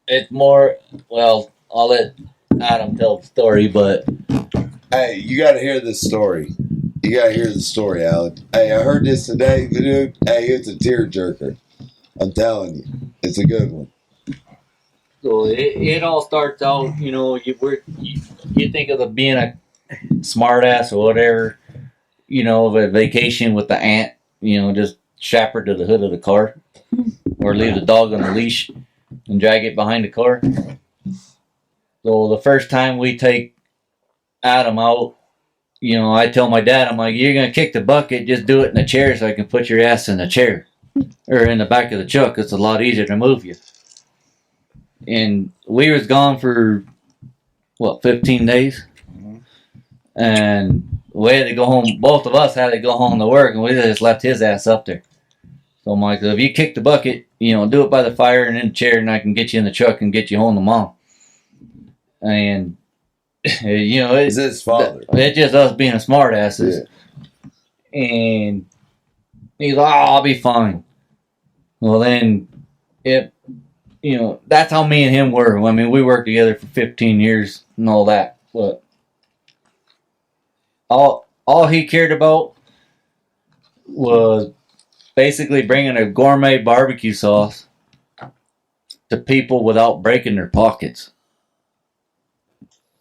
it's more. Well, I'll let Adam tell the story, but Hey, you got to hear this story. You got to hear the story, Alec. Hey, I heard this today, dude. Hey, it's a tearjerker. I'm telling you, it's a good one. so it all starts out. You think of being a smart ass or whatever. A vacation with the aunt. Just strap her to the hood of the car, or leave the dog on the leash and drag it behind the car. So the first time we take Adam out, I tell my dad, I'm like, you're gonna kick the bucket, just do it in a chair so I can put your ass in a chair or in the back of the truck. It's a lot easier to move you. And we was gone for 15 days, and we had to go home. Both of us had to go home to work, and we just left his ass up there. So I'm like, if you kick the bucket, do it by the fire and in the chair, and I can get you in the truck and get you home to mom. And It's his father. it's just us being a smart asses. Yeah. And he's like, oh, I'll be fine. Well, then, that's how me and him were. I mean, we worked together for 15 years and all that. But all he cared about was basically bringing a gourmet barbecue sauce to people without breaking their pockets.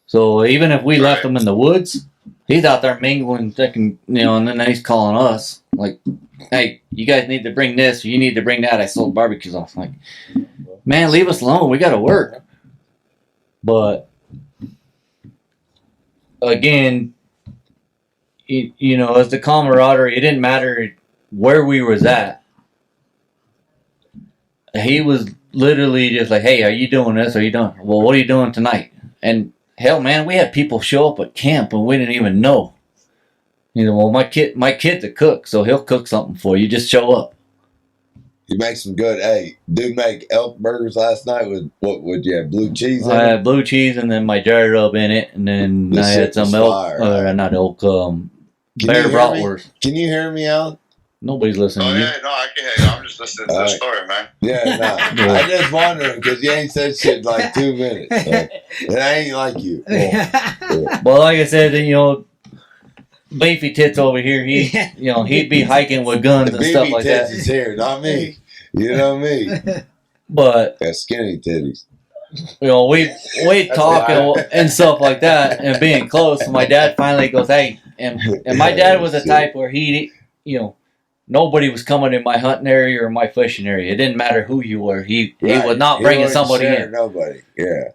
So even if we left him in the woods, he's out there mingling, thinking, and then he's calling us like, hey, you guys need to bring this, or you need to bring that. I sold barbecue sauce. I'm like, man, leave us alone. We got to work. But again, as the camaraderie, it didn't matter where we was at. He was literally just like, hey, are you doing this? Are you doing? Well, what are you doing tonight? And hell, man, we had people show up at camp and we didn't even know. Well, my kid's a cook, so he'll cook something for you. Just show up. You make some good. Hey, dude, make elk burgers last night with what would you have? Blue cheese. I had blue cheese and then my dry rub in it, and then I had some elk, not elk, bear bratwurst. Can you hear me, Alan? Nobody's listening. Oh yeah, no, I can hear you. I'm just listening to the story, man. Yeah, no. I just wondering because you ain't said shit in like 2 minutes. So. And I ain't like you. Well, like I said, Beefy Tits over here, he'd be hiking with guns and stuff like that. Beefy Tits is here, not me. You know me. But got skinny titties. we'd talk and stuff like that, and being close. My dad finally goes, hey, and my dad was the type where he, nobody was coming in my hunting area or my fishing area. It didn't matter who you were. He was not bringing somebody in. Nobody. Yeah.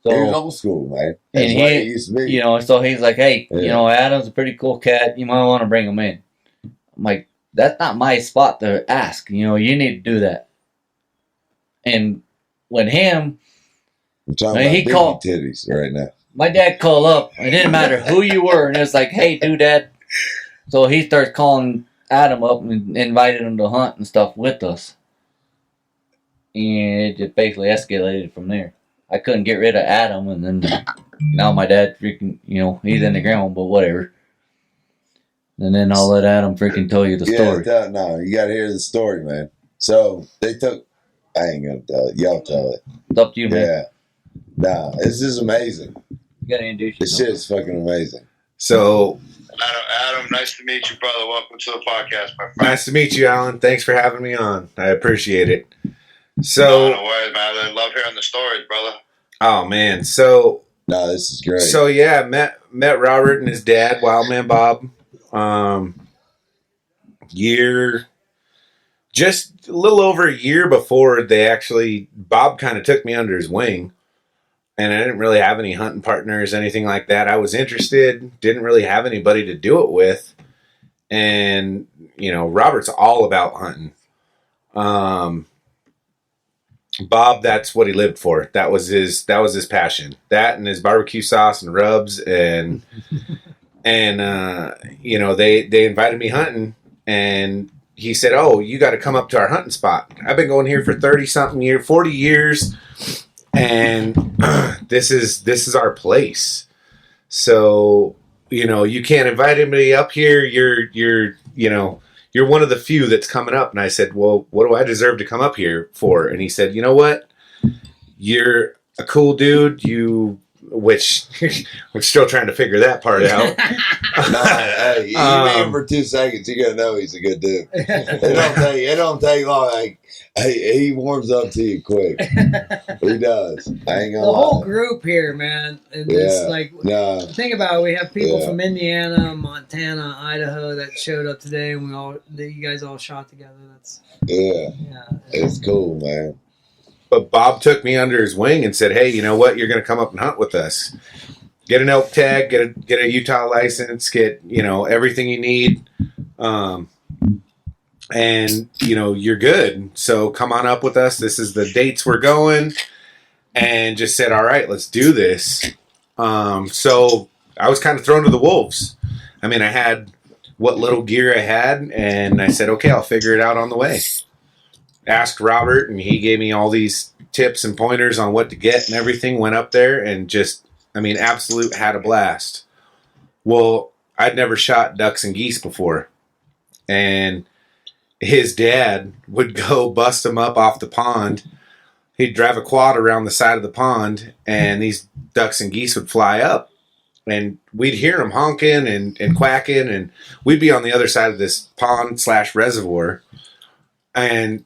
So, he was old school, man. That's and what he used to be. So he's like, hey, Adam's a pretty cool cat. You might want to bring him in. I'm like, that's not my spot to ask. You need to do that. And when I'm talking about Beefy Titties right now. My dad called up. It didn't matter who you were. And it's like, hey, do that. So he starts calling Adam up and invited him to hunt and stuff with us. And it just basically escalated from there. I couldn't get rid of Adam, and then now my dad freaking, he's in the ground, but whatever. And then I'll let Adam freaking tell you the story. No, you got to hear the story, man. So they took, I ain't going to tell it. Y'all tell it. It's up to you, man. Yeah. Nah, this is amazing. You got to introduce yourself. This shit is fucking amazing. So, Adam, nice to meet you, brother. Welcome to the podcast, my friend. Nice to meet you, Alan. Thanks for having me on. I appreciate it. So, no worries, man. I love hearing the stories, brother. Oh man, so no, this is great. So yeah, met Robert and his dad, Wildman Bob. Just a little over a year before Bob kind of took me under his wing, and I didn't really have any hunting partners, anything like that. I was interested, didn't really have anybody to do it with, and Robert's all about hunting. Bob, that's what he lived for. That was his passion. That and his barbecue sauce and rubs and they invited me hunting, and he said, "Oh, you got to come up to our hunting spot. I've been going here for 40 years, and this is our place. So, you can't invite anybody up here. You're one of the few that's coming up." And I said, "Well, what do I deserve to come up here for?" And he said, "You know what? You're a cool dude. Which we're still trying to figure that part out." Hey, you meet him for 2 seconds, you gotta know he's a good dude. It don't take long. Like, he warms up to you quick. He does. I ain't gonna the lie. whole group here, man. And it's think about it. We have people from Indiana, Montana, Idaho that showed up today, and you guys all shot together. It's cool, man. But Bob took me under his wing and said, "Hey, you know what? You're going to come up and hunt with us. Get an elk tag, get a Utah license, get everything you need, and you're good. So come on up with us. This is the dates we're going." And just said, "All right, let's do this." So I was kind of thrown to the wolves. I mean, I had what little gear I had, and I said, "Okay, I'll figure it out on the way." Asked Robert, and he gave me all these tips and pointers on what to get and everything. Went up there and absolute had a blast. Well, I'd never shot ducks and geese before. and his dad would go bust them up off the pond. He'd drive a quad around the side of the pond, and these ducks and geese would fly up, and we'd hear them honking and quacking, and we'd be on the other side of this pond / reservoir, and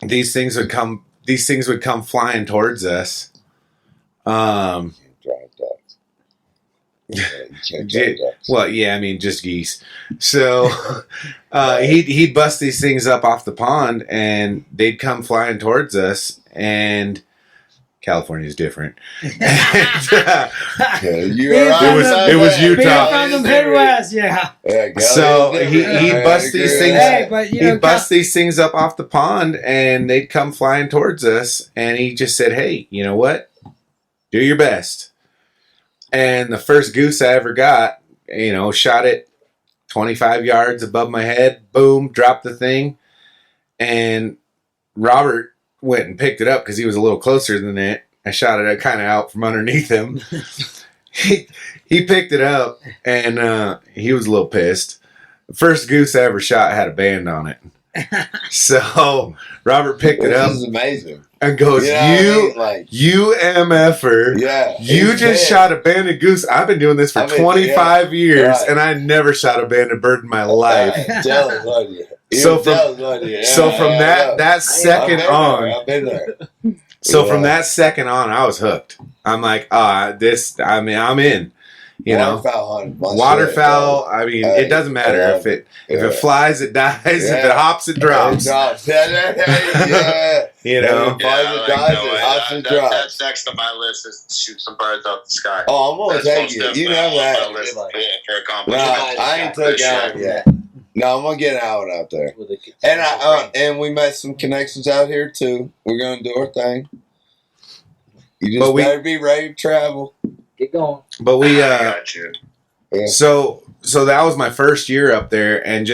these things would come flying towards us. Well, yeah, I mean, just geese. So he'd bust these things up off the pond, and they'd come flying towards us. And California's different. And, it was Utah. From the Midwest, yeah. So he'd bust these things. Hey, but, he'd bust these things up off the pond, and they'd come flying towards us. And he just said, "Hey, you know what? Do your best." And the first goose I ever got, shot it 25 yards above my head. Boom, dropped the thing. And Robert went and picked it up because he was a little closer than it. I shot it kind of out from underneath him. He picked it up, and he was a little pissed. The first goose I ever shot had a band on it. So Robert picked it up. This is amazing. And goes, you MFer. Yeah. You just shot a banded goose. I've been doing this for 25 years, right. And I never shot a banded bird in my life. Jealous of you. So from that second on, I've been there. So from that second on, I was hooked. I'm like, I'm in. Waterfowl hunting. Waterfowl. I mean, it doesn't matter if it flies, it dies. If it hops, it drops. That's next on my list is to shoot some birds out the sky. Oh, I'm gonna take you. You know that. No, I ain't took out yet. No, I'm gonna get an owl out there. And we met some connections out here too. We're gonna do our thing. You just better be ready to travel. Get going. But we got you. Yeah. So that was my first year up there, and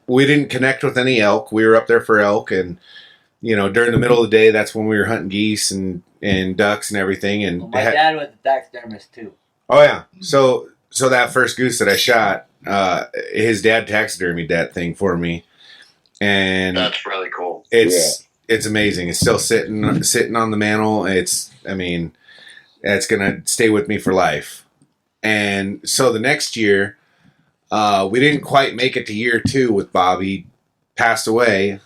we didn't connect with any elk. We were up there for elk, and during the middle of the day, that's when we were hunting geese and ducks and everything. And my dad was a taxidermist too. Oh yeah, so that first goose that I shot, his dad taxidermied that thing for me, and that's really cool. It's amazing. It's still sitting on the mantle. It's gonna stay with me for life. And so the next year, we didn't quite make it to year 2 with Bobby. Passed away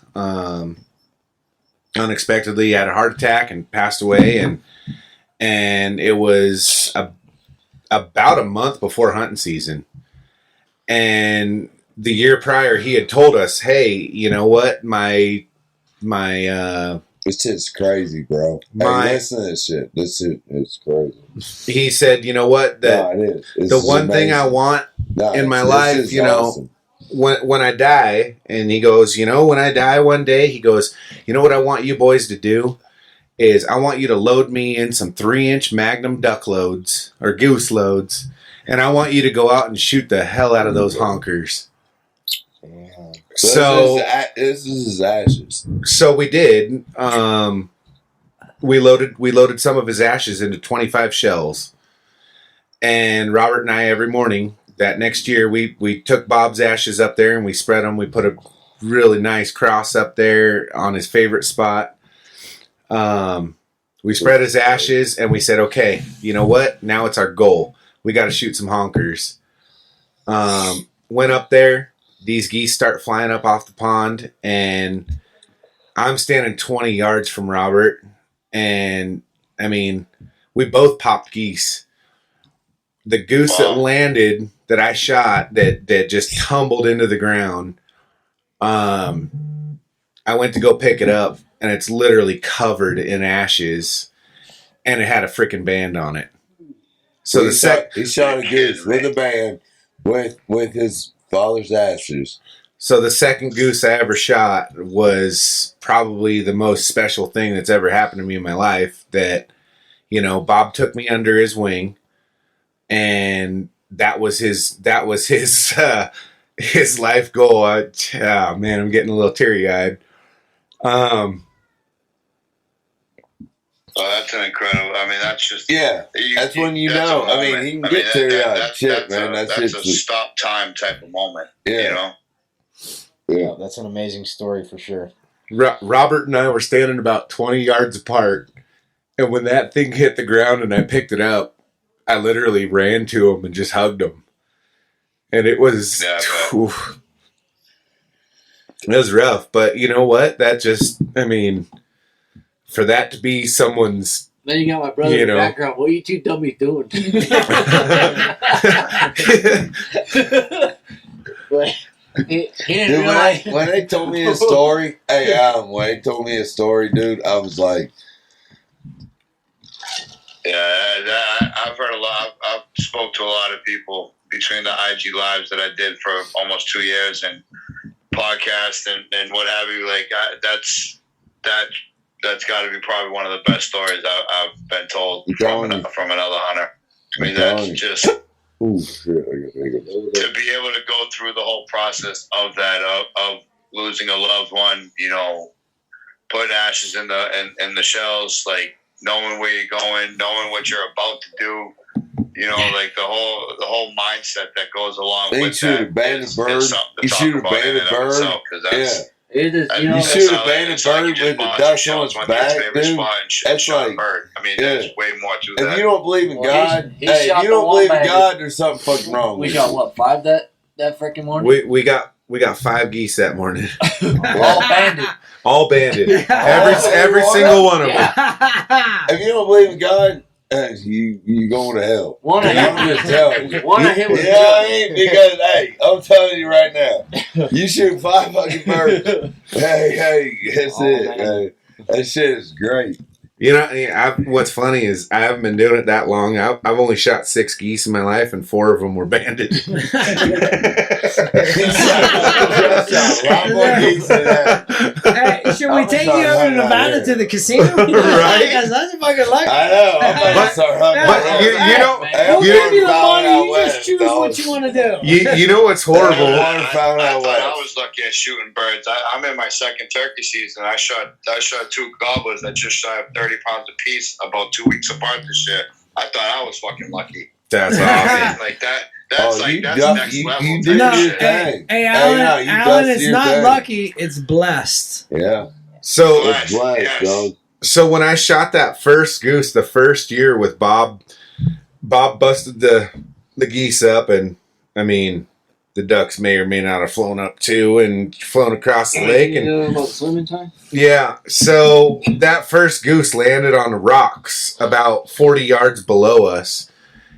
unexpectedly. He had a heart attack and passed away. And it was about a month before hunting season. And the year prior, he had told us, "Hey, you know what? My this shit's crazy, bro. Listen to this shit. This shit is crazy." He said, "You know what? It is. The one thing I want in my life, awesome. when I die," and he goes, "When I die one day," he goes, "You know what I want you boys to do is I want you to load me in some 3-inch Magnum duck loads or goose loads, and I want you to go out and shoot the hell out of those honkers." So this is his ashes. So we did. We loaded some of his ashes into 25 shells, and Robert and I every morning that next year we took Bob's ashes up there and we spread them. We put a really nice cross up there on his favorite spot. We spread his ashes and we said, "Okay, you know what? Now it's our goal. We got to shoot some honkers." Went up there. These geese start flying up off the pond, and I'm standing 20 yards from Robert, and we both popped geese. The goose that landed that I shot that just tumbled into the ground, I went to go pick it up, and it's literally covered in ashes, and it had a freaking band on it. So he shot a goose with a band with his father's ashes. So the second goose I ever shot was probably the most special thing that's ever happened to me in my life. That, Bob took me under his wing, and that was his life goal. I'm getting a little teary eyed. Well, that's an incredible. I mean, that's just That's when you know. I mean, he can get teary-eyed. Shit, man. That's a stop time type of moment. Yeah. You know. Yeah, that's an amazing story for sure. Robert and I were standing about 20 yards apart, and when that thing hit the ground and I picked it up, I literally ran to him and just hugged him. And it was, it was rough. But you know what? That just, I mean, for that to be someone's. Then you got my brother in the background. What are you two dummies doing? He didn't realize. When they told me his story, hey, Adam, when they told me his story, dude, I was like, yeah, I've heard a lot. I've spoke to a lot of people between the IG lives that I did for almost 2 years and podcasts and what have you. Like that's got to be probably one of the best stories I've been told from another hunter. I mean, that's just. Ooh, shit, to be able to go through the whole process of that, of losing a loved one, you know, putting ashes in the shells, like knowing where you're going, knowing what you're about to do, you know, like the whole mindset that goes along with that. You shoot a banded bird. Yeah. It is, you shoot a banded bird with the dust on its back, dude. That's like, I mean, there's way more to that. If you don't believe in God, if you don't believe in God, there's something fucking wrong. We shot what, 5 that freaking morning? We got 5 geese that morning. All banded. All banded. Every single one of them. If you don't believe in God, you going to hell. One of him was because hey, I'm telling you right now, you shoot 5 fucking birds. Hey, that's it. Hey, that shit is great. You know, what's funny is I haven't been doing it that long. I've only shot 6 geese in my life, and 4 of them were banded. Hey, should we take you over to Nevada to the casino? Right? Because that's fucking lucky. I know. But you know, we'll give you the money. You just choose what you want to do. You know what's horrible? I thought I was lucky at shooting birds. I'm in my second turkey season. I shot 2 gobblers that just shot 30 pounds a piece about 2 weeks apart this year. I thought I was fucking lucky. That's awesome. Like that. That's next level. You did your thing. Hey, Alan, it's not lucky. It's blessed. Yeah. So it's blessed, dog. So when I shot that first goose the first year with Bob busted the geese up, and I mean the ducks may or may not have flown up too and flown across the lake. And you know about swimming time? Yeah. So that first goose landed on the rocks about 40 yards below us,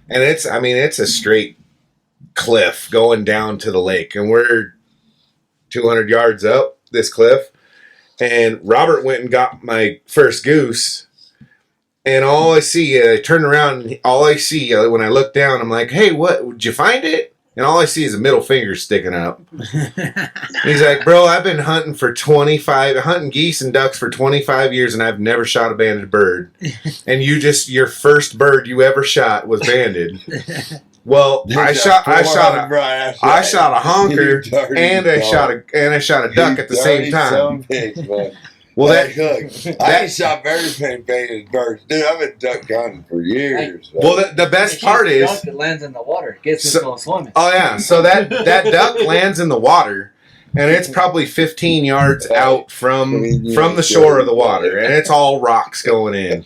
and it's a straight cliff going down to the lake, and we're 200 yards up this cliff. And Robert went and got my first goose, and all I see, I turn around, and all I see when I look down, I'm like, "Hey, what? Did you find it?" And all I see is a middle finger sticking up. He's like, "Bro, I've been hunting geese and ducks for 25 years, and I've never shot a banded bird. And your first bird you ever shot was banded." Well, I shot a honker and I shot a duck at the same time. Well, I ain't shot very many banded birds, dude. I've been duck hunting for years. Well, the best part is duck that lands in the water gets into swimming. Oh yeah, so that duck lands in the water, and it's probably 15 yards out from the shore of the water, and it's all rocks going in.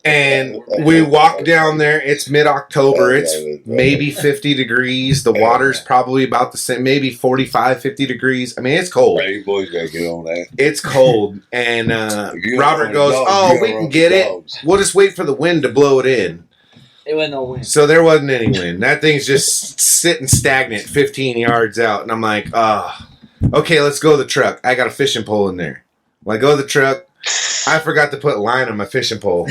And we walk down there. It's mid-October. It's maybe 50 degrees. The water's probably about the same, maybe 45, 50 degrees. I mean, it's cold. Hey, you boys gotta get on that. It's cold. And Robert goes, "Oh, we can get it. We'll just wait for the wind to blow it in." There was no wind. So there wasn't any wind. That thing's just sitting stagnant 15 yards out. And I'm like, okay, let's go to the truck. I got a fishing pole in there. Well, I go to the truck. I forgot to put line on my fishing pole.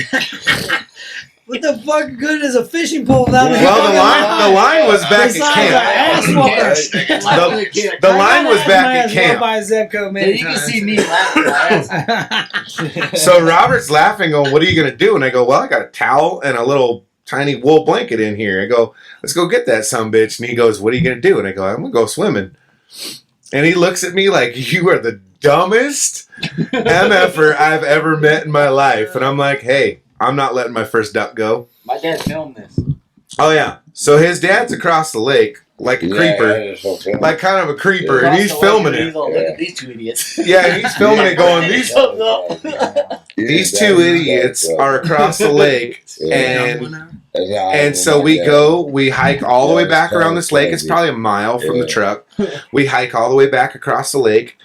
What the fuck good is a fishing pole without the line was back at camp. The line was back at camp. You can see me laughing. So Robert's laughing, going, "What are you going to do?" And I go, "Well, I got a towel and a little tiny wool blanket in here." I go, "Let's go get that sumbitch." And he goes, "What are you going to do?" And I go, "I'm going to go swimming." And he looks at me like, "You are the dumbest MFer I've ever met in my life. And I'm like, hey, I'm not letting my first duck go. My dad filmed this. Oh, yeah. So his dad's across the lake, like a creeper. Like kind of a creeper. And he's filming it. Look at these two idiots. Yeah, and he's filming it going, these two idiots are across the lake. And so we hike all the way back around this lake. It's probably a mile from the truck. We hike all the way back across the lake.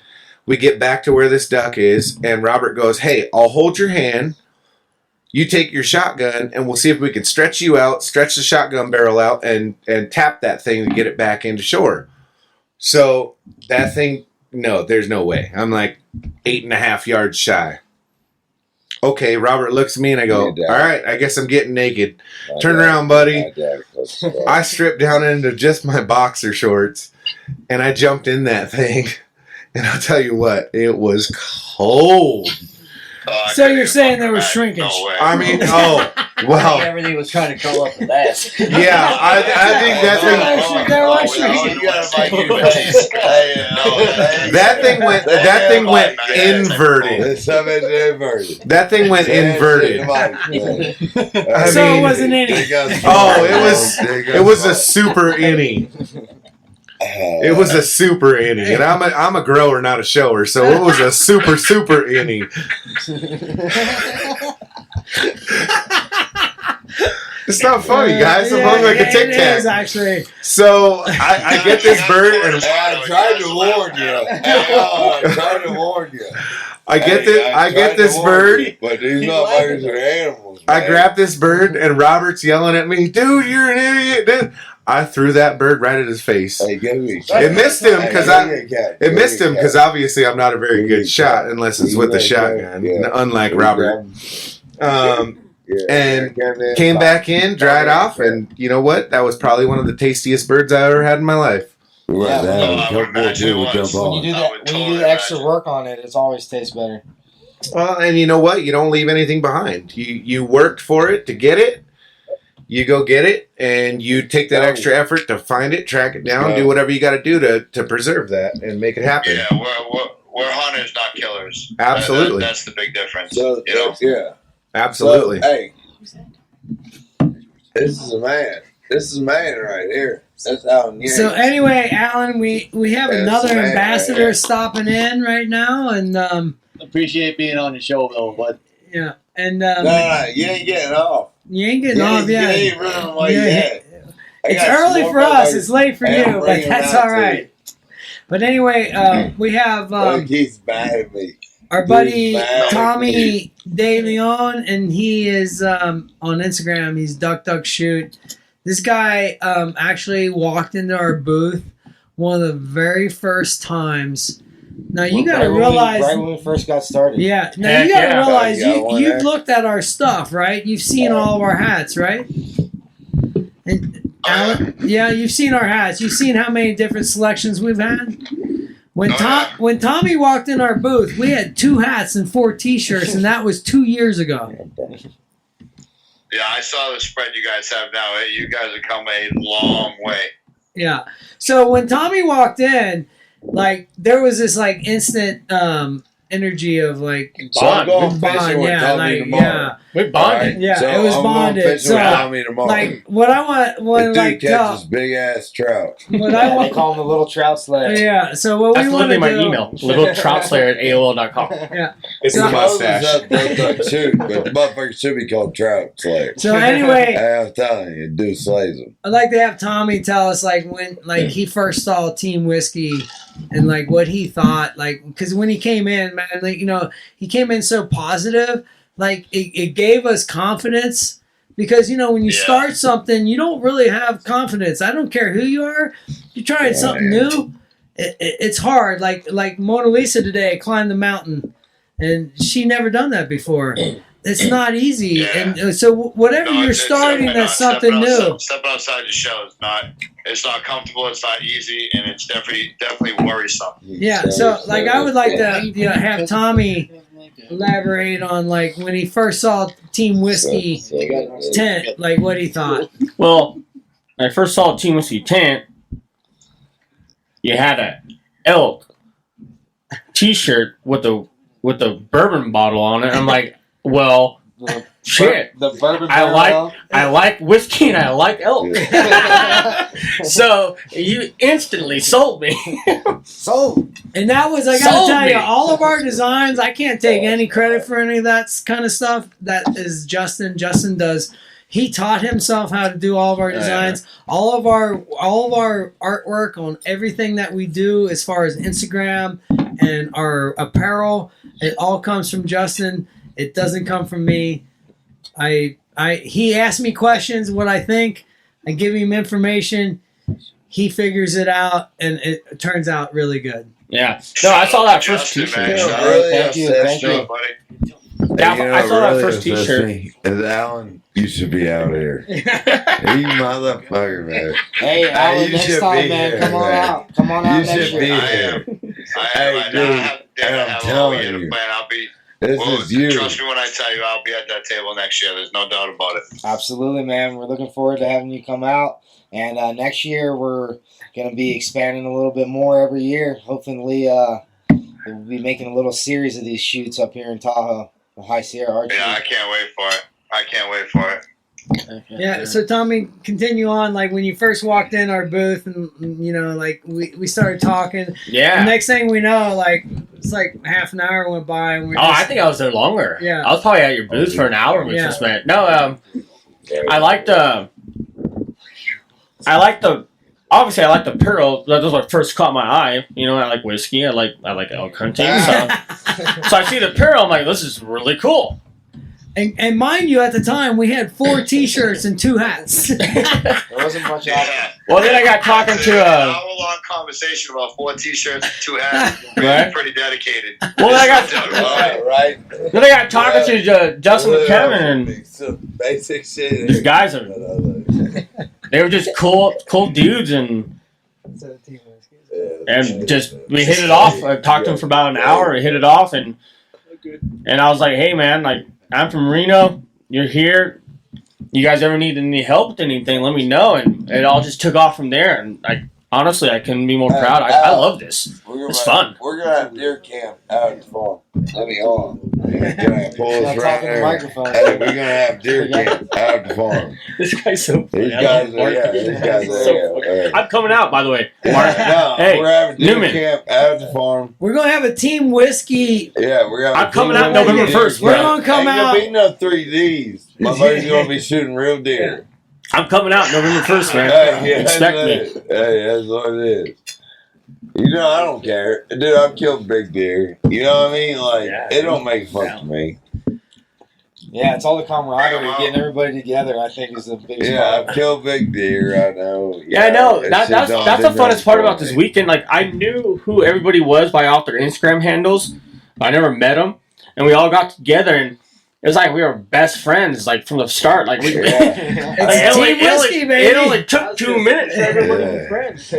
We get back to where this duck is, and Robert goes, hey, I'll hold your hand. You take your shotgun, and we'll see if we can stretch you out, stretch the shotgun barrel out, and tap that thing to get it back into shore. So that thing, no, there's no way. I'm like 8.5 yards shy. Okay, Robert looks at me, and I go, all right, I guess I'm getting naked. Turn around, buddy. I stripped down into just my boxer shorts, and I jumped in that thing. And I'll tell you what, it was cold. So you're saying there was shrinkage? No way. I mean, I well, think everything was trying to curl up with that. yeah, I think that thing went inverted. That thing went inverted. So it wasn't any. It was a super innie. It was a super innie, and I'm a grower, not a shower, so it was a super innie. It's not funny, guys. I'm hung like a Tic Tac. It is actually. So I get this bird, and I tried to warn you. I get this bird. But these motherfuckers are animals. I grab this bird, and Robert's yelling at me, "Dude, you're an idiot!" Dude. I threw that bird right at his face. Hey, it missed him because obviously I'm not a very good shot unless it's with the shotgun, unlike Robert. And came back in, dried off, and you know what? That was probably one of the tastiest birds I ever had in my life. When you do the extra work on it, it always tastes better. Well, and you know what? You don't leave anything behind. You worked for it to get it. You go get it, and you take that extra effort to find it, track it down, do whatever you got to do to preserve that and make it happen. Yeah, we're hunters, not killers. Absolutely. That's the big difference. Yeah. Absolutely. So, hey, this is a man. This is a man right here. That's Alan Yang. So anyway, Alan, we have another ambassador right stopping in right now, and Appreciate being on the show, though, but yeah, and no, you ain't getting off. you ain't getting off yet. You ain't running away yet. It's early for us. It's late for you, but that's all right. But anyway, we have he's mad at me. our buddy Tommy De Leon, and he is on Instagram. He's Duck Shoot. This guy actually walked into our booth one of the very first times. Now you got to realize, right when we first got started. Yeah. Now you got to realize you've looked at our stuff, right? You've seen all of our hats, right? And Alan, yeah, you've seen our hats. You've seen how many different selections we've had. When Tommy walked in our booth, we had 2 hats and 4 T-shirts, and that was 2 years ago. Yeah, I saw the spread you guys have now. You guys have come a long way. Yeah. So when Tommy walked in, like there was this like instant energy of like bond. We bonded. Yeah, so it was bonded. So like what I want dude catches big ass trout. What I want, they call him the little trout slayer. Yeah. So what we want to do? my email, littletroutslayer@aol.com. Yeah. It's the mustache. But the motherfucker should be called Trout Slayer. So anyway, I'm telling you, dude slays them. I'd like to have Tommy tell us like when like he first saw Team Whiskey and like what he thought, like because when he came in, man, like he came in so positive, like it gave us confidence because when you start something, you don't really have confidence. I don't care who you are, you're trying something new. It's hard. Like Monalisa today climbed the mountain, and she never done that before. It's not easy, and so whatever you're starting, that's something new. Stepping outside the show is not. It's not comfortable. It's not easy, and it's definitely worrisome. Yeah. So like I would like to have Tommy elaborate on like when he first saw Team Whiskey tent, like what he thought. Well, when I first saw Team Whiskey tent, you had a elk T-shirt with the bourbon bottle on it. I'm like, well, shit. The bourbon I like whiskey and I like elk. So you instantly sold me. Sold. And that was, I gotta Sold tell me. you, all of our designs, I can't take any credit for any of that kind of stuff. That is Justin. Justin does. He taught himself how to do all of our designs. All of our artwork on everything that we do as far as Instagram and our apparel, it all comes from Justin. It doesn't come from me. He asks me questions, what I think. I give him information. He figures it out, and it turns out really good. Yeah. No, I saw that first Justin, T-shirt. man. Thank you. Thank you. Buddy. Yeah, You know, I saw that really first upsets T-shirt. me is Alan, you should be out here. You motherfucker, man. Hey, Alan, you next should time, be man. here, Come on man. out. Come on out You next should be year. here. I Hey, am. dude, I have and I'm all telling year to you. plan. I'll be. This Well, is you. trust me when I tell you, I'll be at that table next year. There's no doubt about it. Absolutely, man. We're looking forward to having you come out. And next year, we're going to be expanding a little bit more every year. Hopefully, we'll be making a little series of these shoots up here in Tahoe, the High Sierra Archery. Yeah, I can't wait for it. I can't wait for it. Yeah, so Tommy, continue on. Like when you first walked in our booth, and like we started talking. The Yeah. next thing we know, like it's like half an hour went by, and we're Oh, I think I was there longer. Yeah. I was probably at your booth for an hour when we Yeah. just met. No, I liked the. Obviously, I like the Pearl. That was what first caught my eye. You know, I like whiskey. I like elk hunting. So I see the Pearl. I'm like, this is really cool. and mind you, at the time we had 4 T-shirts and 2 hats. There wasn't much out there. Yeah. Well, then I got talking to An hour-long conversation about 4 T-shirts and 2 hats. Right. Pretty dedicated. Well, then I got No doubt about it. Right? then I got talking to Justin and Kevin, and Some basic shit. these guys are they were just cool dudes, and just we hit it off. I talked to him for about an hour. We hit it off, and I was like, hey man, like I'm from Reno. You're here. You guys ever need any help with anything? Let me know. And it all just took off from there. And honestly, I couldn't be more proud. I love this. It's fun. We're gonna have deer camp out at the farm. Let me hold on. Can I pull Not this right talking to the there? microphone. Hey, we're gonna have deer camp out at the farm. This guy's so funny. These I guys love are, Mark. yeah, these guys are, So yeah. I'm coming out, by the way. Mark. No, Hey, we're having deer Newman. camp out at the farm. We're gonna have a team whiskey. Yeah, we're gonna. I'm coming out November 1st, We're bro. gonna come Ain't out. gonna be no 3Ds. My buddy's gonna be shooting real deer. I'm coming out November 1st, man. Hey, yeah, Expect that's me. it. Hey, that's what it is. You know, I don't care. Dude, I've killed big deer. You know what I mean? Like, Yeah, it don't make fun to me. Yeah, it's all the camaraderie, getting everybody together, I think, is the biggest Yeah, part. I've killed big deer. I know. Yeah, I know. that That's shit don't the do funnest nothing part for about this me. weekend. Like, I knew who everybody was by off their Instagram handles. I never met them. And we all got together, and it was like we were best friends, like, from the start. Like, we... Yeah. It's team whiskey, baby. It only took 2 minutes for everybody to be friends.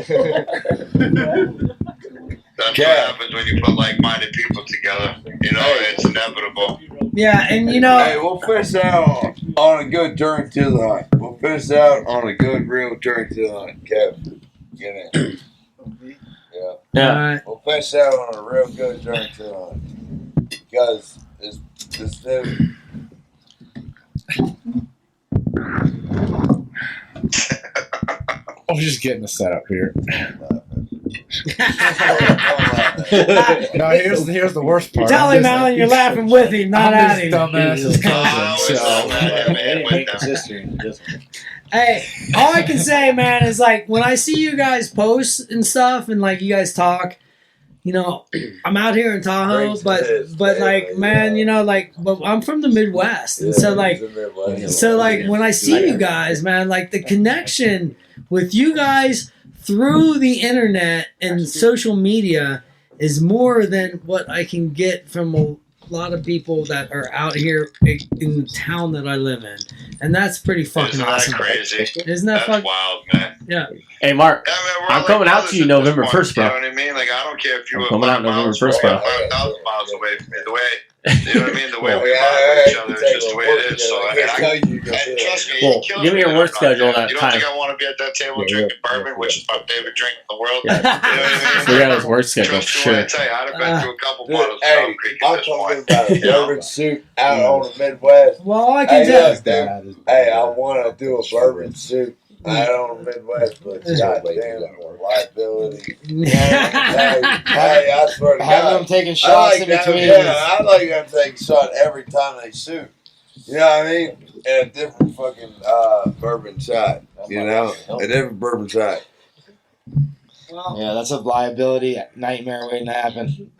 That's Yeah. what happens when you put like-minded people together. You know, it's inevitable. Yeah, and Hey, we'll fish out on a good turn to the hunt. We'll fish out on a good, real turn to the hunt. Kevin, get in. Yeah. Yeah. We'll fish out on a real good turn to the hunt. Because this dude. I'm just getting the setup here. No, here's the worst part. tell him, Alan, you're laughing with him, not at I'm him. this dumbass's cousin, so. Hey, all I can say, man, is like when I see you guys post and stuff, and like you guys talk, you know, I'm out here in Tahoe, but like, man, you know, like, but I'm from the Midwest, and so like when I see you guys, man, like the connection with you guys through the internet and social media is more than what I can get from a lot of people that are out here in the town that I live in, and that's pretty fucking Isn't awesome. that crazy? Isn't that That's fucking wild, man. yeah? Hey, Mark. Yeah, man, we're I'm all coming like out to you brothers at November this point, 1st, bro. You know what I mean? Like, I don't care if you I'm were coming out 5 miles November 1st, away, bro. 5,000 miles away from me. You know what I mean? The way we vibe with each other is just the way it is. So, and trust me, Well, give me your work schedule that you don't time. think I want to be at that table drinking bourbon, which is my favorite drink in the world? Yeah. You know what I mean? We got his work schedule, Trust me sure. when I tell you, I'd have been through a couple bottles of Hey, Drum Creek at I'm this talking point. about a You know? bourbon soup out on the Midwest. Well, all I can Hey, tell. look, dude. Hey, I want to do a bourbon soup out on the Midwest, but goddamn liability. Hey, I swear to Having them God. taking I shots like in them, between. I like them taking shot every time they shoot. You know what I mean? And a different fucking bourbon shot. You know? A different bourbon shot. Well, Yeah, that's a liability nightmare waiting to happen.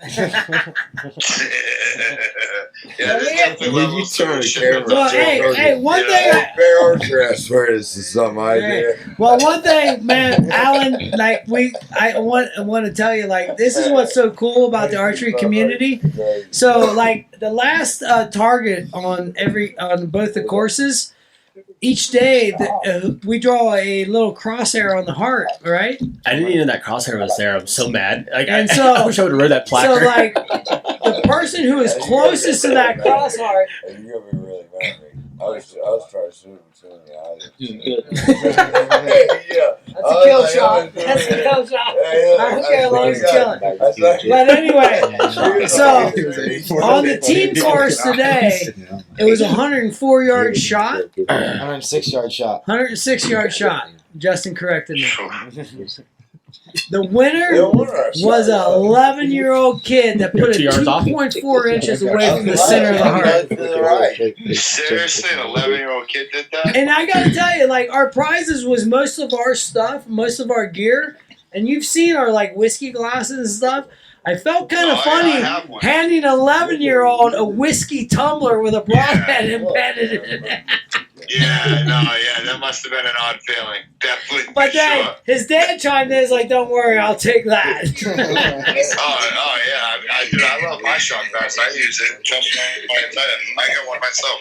Yeah, there's definitely levels to turn it. the Shit camera? goes well, up. hey, one You thing. know? Fair Archer, I swear this is something I did. Well, one thing, man, Alan, like I want to tell you, like this is what's so cool about the archery community. So, like the last target on both the courses, each day we draw a little crosshair on the heart, right? I didn't even know that crosshair was there. I'm so mad. Like, And I wish I would have read that placard. So, like the person who is closest to that cross heart. Hey, you're gonna be really mad at me. I was trying to shoot him soon. Yeah. That's a kill shot. That's a kill shot. I don't care as long as it's killing. But anyway, so on the team course today, it was a 104-yard shot, 106-yard shot. 106-yard shot. Justin corrected me. The winner was an 11-year-old kid that put it 2 yards off. 2.4 inches away from the center of the heart. Seriously, an 11-year-old kid did that? And I gotta tell you, like our prizes was most of our stuff, most of our gear, and you've seen our like whiskey glasses and stuff. I felt kind of funny handing an 11-year-old a whiskey tumbler with a broadhead embedded in it. That must have been an odd feeling. Definitely. But then his dad chimed in, like, "Don't worry, I'll take that." I love my shot glass. I use it. Trust me, I got one myself.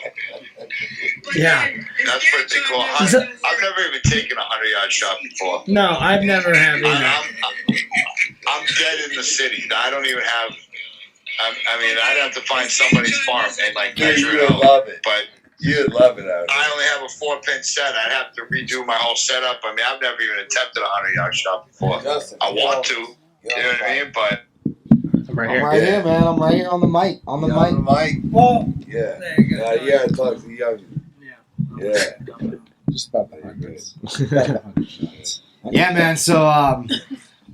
Yeah. That's pretty cool. I've never even taken a 100-yard shot before. No, I've never had either. I'm dead in the city. I don't even have. I mean, I'd have to find somebody's farm and like measure it out. Love it. But you'd love it out I only have a 4-pin set. I'd have to redo my whole setup. I mean, I've never even attempted a 100-yard shot before. Justin, I want to. You know what I mean? But I'm right I'm here. right here, man. I'm right here on the mic. On the mic. Well, Yeah. there you go. You gotta talk to the young. Yeah. Just about the 100. Yeah, man. So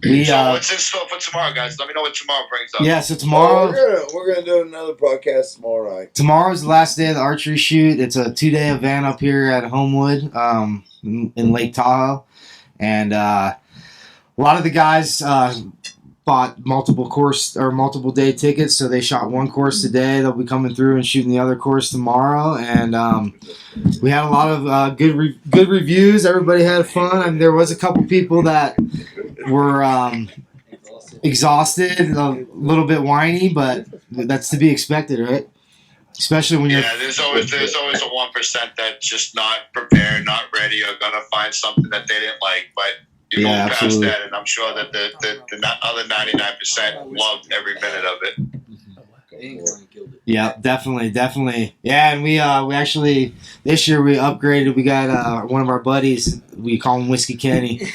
so what's in store for tomorrow, guys? Let me know what tomorrow brings up. yeah. So tomorrow, We're gonna do another podcast tomorrow night. tomorrow's the last day of the archery shoot. It's a 2-day event up here at Homewood, in Lake Tahoe, and a lot of the guys bought multiple day tickets, so they shot one course today. They'll be coming through and shooting the other course tomorrow, and we had a lot of good reviews. Everybody had fun. I mean, there was a couple people that were exhausted, a little bit whiny, but that's to be expected, right? Especially when you're there's always a 1% that's just not prepared, not ready, or gonna find something that they didn't like, but you move past absolutely. that, and I'm sure that the other 99% loved every minute of it. Yeah, definitely. Yeah, and we actually this year we upgraded. We got one of our buddies. We call him Whiskey Kenny.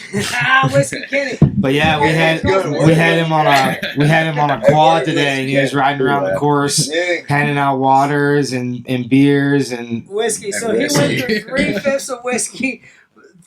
Whiskey Kenny. But yeah, we had him on a quad today, and he was riding around the course, handing out waters and beers and Whiskey. So he went through 3/5 of whiskey,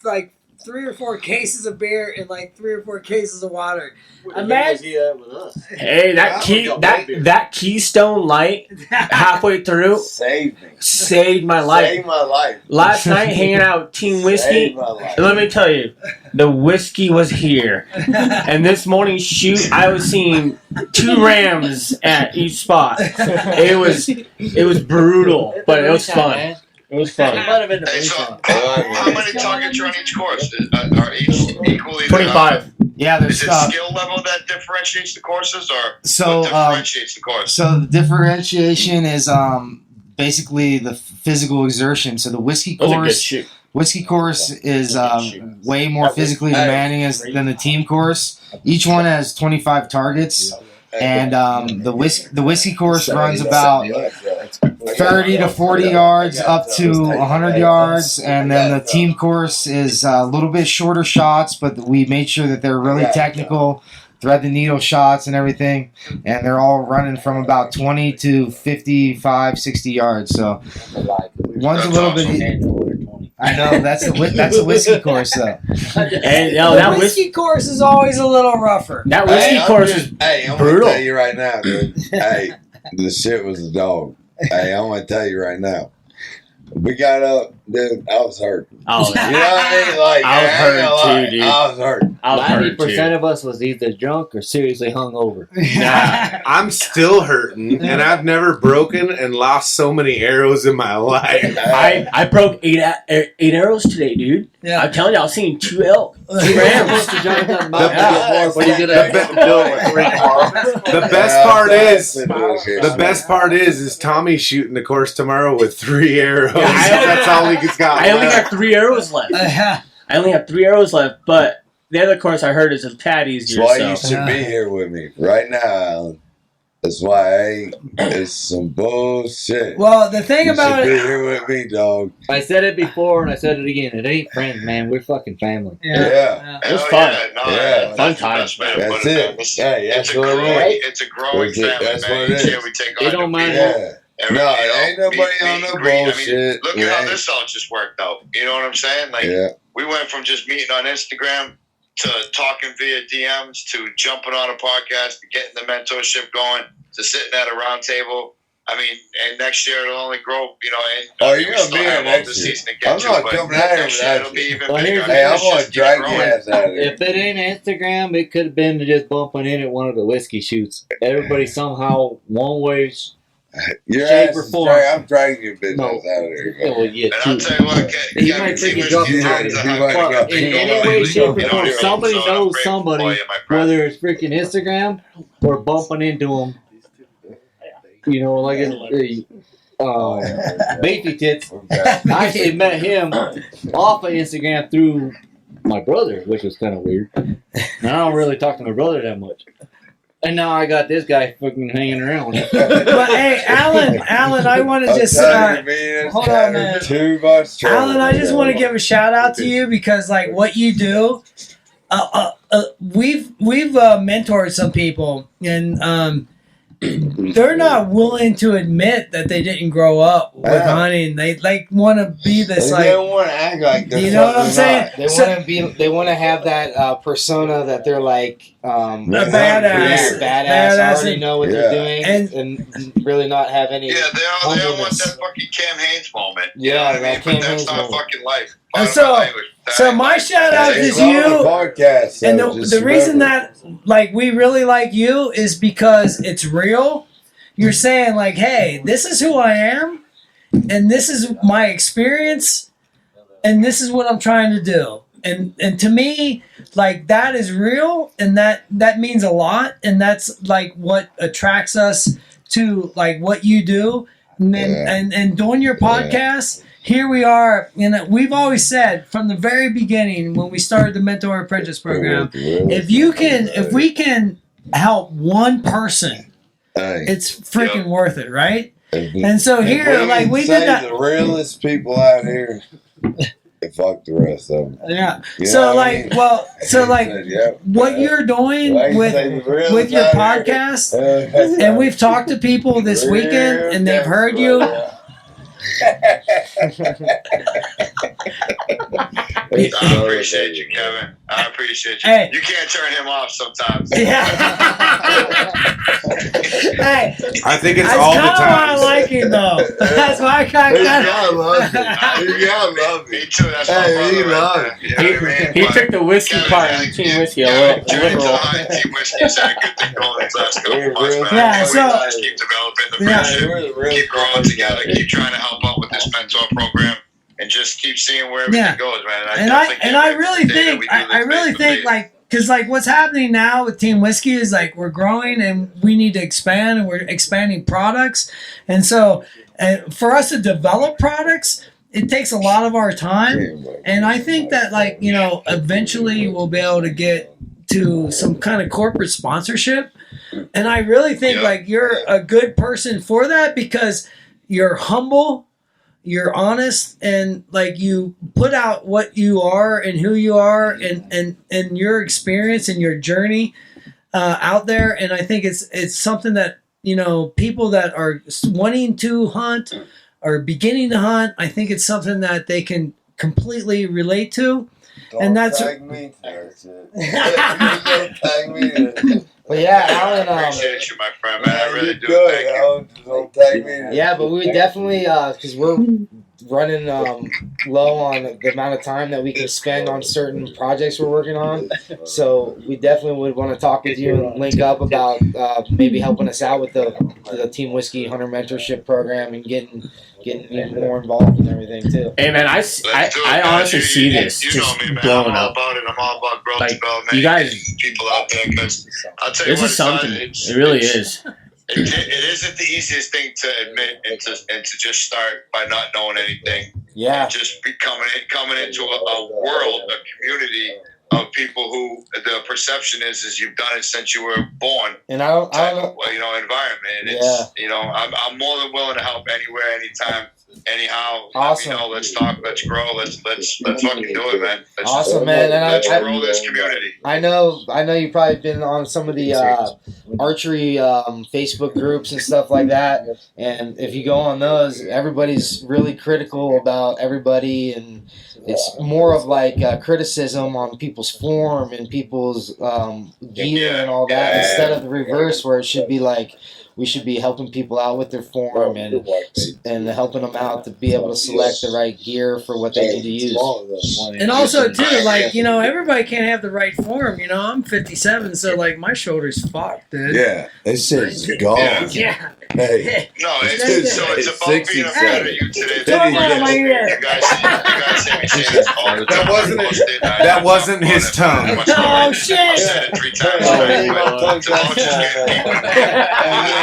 like 3 or 4 cases of beer, and like 3 or 4 cases of water. Imagine. Hey, that Keystone Light halfway through saved my life. Saved my life. Last night hanging out with Team Whiskey, Saved my life. and let me tell you, the whiskey was here. And this morning's shoot, I was seeing 2 rams at each spot. It was brutal, but it was fun. It was fun. Hey, so how many targets are on each course? Are each equally 25. yeah, there's Is it skill level that differentiates the courses, or So, what differentiates the course? So the differentiation is basically the physical exertion. So the whiskey That was a good course. shoot. Whiskey course is way more physically demanding than the team course. Each one has 25 targets. And the whiskey course runs about 30 to 40 yards up to 100 yards, and then the team course is a little bit shorter shots, but we made sure that they're really technical, thread the needle shots and everything, and they're all running from about 20 to 55, 60 yards. So one's a little bit. I know that's a whiskey course though. And the whiskey course is always a little rougher. That whiskey course is I'm brutal. gonna tell you right now, dude. Hey, the shit was a dog. Hey, I'm gonna tell you right now. We got up, dude. I was hurt. Oh, You know what I mean? Like, I was I ain't gonna hurt lie, too, dude. I was hurt. 90% of us was either drunk or seriously hungover. I'm still hurting, and I've never broken and lost so many arrows in my life. I broke eight arrows today, dude. Yeah. I'm telling you, I was seeing 2 elk, 2 rams. The best part is Tommy's shooting the course tomorrow with 3 arrows. That's all he's got. I only got 3 arrows left. I only have 3 arrows left, but the other course I heard is a tad easier. That's why you should be here with me right now, Alan. That's why it's some bullshit. Well, the thing You about should it, be here with me, dog. I said it before and I said it again. It ain't friends, man. We're fucking family. Yeah. It was fun. Yeah. Fun times, man. That's it. Hey, that's what it is. It's a growing family, That's man. what it Each year is. we take It on don't new matter. people. Yeah. Every- No, you know, ain't nobody meet on and no greet. I mean, bullshit. look at how this all just worked out. You know what I'm saying? Like, Yeah. we went from just meeting on Instagram to talking via DMs to jumping on a podcast to getting the mentorship going to sitting at a round table. I mean, and next year it'll only grow, you know. And Oh, we you're going to still be have here all next the year. season to get I'm to, not but coming out here next year without it'll be you. even Well, bigger. here's- Hey, I'm It's going just to keep drag growing. your ass out of here. If it ain't Instagram, it could have been just bumping in at one of the whiskey shoots. Everybody somehow, one way. Your shape ass or is form. I'm dragging your business No. out of here. Well, yeah, And I'll tell you what, He Kevin, might Team freaking Whiskey drop is you a out. He high might quality drop in you. people. any way, shape, or You know, form, so somebody I'm knows grateful somebody, for you, my friend. whether it's freaking Instagram or bumping into them. You know, like Beefy Tits. I actually met him off of Instagram through my brother, which was kind of weird. And I don't really talk to my brother that much. And now I got this guy fucking hanging around. but hey, Alan, I want to just hold on, man. Too much trouble. Alan, I just want to give a shout out to you because like what you do, we've mentored some people and they're not willing to admit that they didn't grow up with hunting. They like want to be this They like don't want to act like they're you know what I'm saying? They want to be. They want to have that persona that they're like a badass. badass. Already know what they're doing, And- and really not have any. Yeah, they all want humbleness. that fucking Cam Haynes moment. Yeah, You know what I that mean? Cam But that's Haynes not moment. fucking life. And Bottom line, so my shout out He's is on the you. podcast, And so just the reason remember. that like we really like you is because it's real. You're saying like, hey, this is who I am, and this is my experience, and this is what I'm trying to do. And to me, like that is real, and that means a lot, and that's like what attracts us to like what you do. And then and doing your podcast, here we are. And we've always said from the very beginning when we started the Mentor Apprentice program, if we can help one person, it's freaking worth it, right? And so here, like we did that. The realest people out here, and fuck the rest of them. Yeah. You know So what I like, mean? well, so like, what you're doing Like I with say, the realest with your out podcast, here. and we've talked to people this weekend, and they've heard you. I appreciate you, Kevin. I appreciate you. Hey. You can't turn him off sometimes. Hey, I think it's that's all the kind of why I time. like him though. That's why I kind He of. gotta love it. He gotta love Me it. too. That's my Hey, he brother right loves there. You know what I mean? He But took the whiskey Kevin, part yeah, and Team Whiskey a yeah, little turn into the liberal. high Team Whiskey. He's had a good thing going these last couple We're months, real- man. Yeah, And so- we just keep developing the Yeah. friendship, keep growing together, keep trying to help out with this mentor program, and just keep seeing where everything Yeah. goes, man. And I really think face-to-face. like because like what's happening now with Team Whiskey is like we're growing and we need to expand and we're expanding products, and so for us to develop products, it takes a lot of our time, and I think that like eventually we'll be able to get to some kind of corporate sponsorship. And I really think like you're a good person for that because you're humble, you're honest, and like you put out what you are and who you are and your experience and your journey out there. And I think it's something that, you know, people that are wanting to hunt or beginning to hunt, I think it's something that they can completely relate to. And that's tag me. Tag me. But yeah, Alan. I appreciate you, my friend, man. I really do. Good, Thank you. Alan. Don't tag me. Yeah, but we would definitely, because we're running low on the amount of time that we can spend on certain projects we're working on. So we definitely would want to talk with you and link up about maybe helping us out with the Team Whiskey Hunter Mentorship Program and getting even more involved and everything too. Hey man, I honestly see this You just know me, man. blowing I'm all up. about it. I'm all about growth Like, development. you guys- people out there, because I'll tell you This what, is something. It really is. It isn't the easiest thing to admit and to just start by not knowing anything. Yeah. And just coming into a world, a community of people who the perception is you've done it since you were born. And I don't know. Environment. And it's, I'm more than willing to help anywhere, anytime, anyhow. Awesome. Let's talk, let's grow, let's fucking do it, man. Awesome, man. And let's grow this community. I know you've probably been on some of the archery Facebook groups and stuff like that. And if you go on those, everybody's really critical about everybody, and it's more of like criticism on people's form and people's gear and all that, instead of the reverse, where it should be like we should be helping people out with their form and helping them out to be able to select the right gear for what they need to use. And also too, like, you know, everybody can't have the right form. You know, I'm 57, so like my shoulder's fucked, dude. Yeah, this shit's gone. Yeah. Hey. No, it's about being a fan of you today. You guys see me say this all the time. That wasn't his tone. Oh shit! I said it 3 times already, but tomorroow's just getting deeper.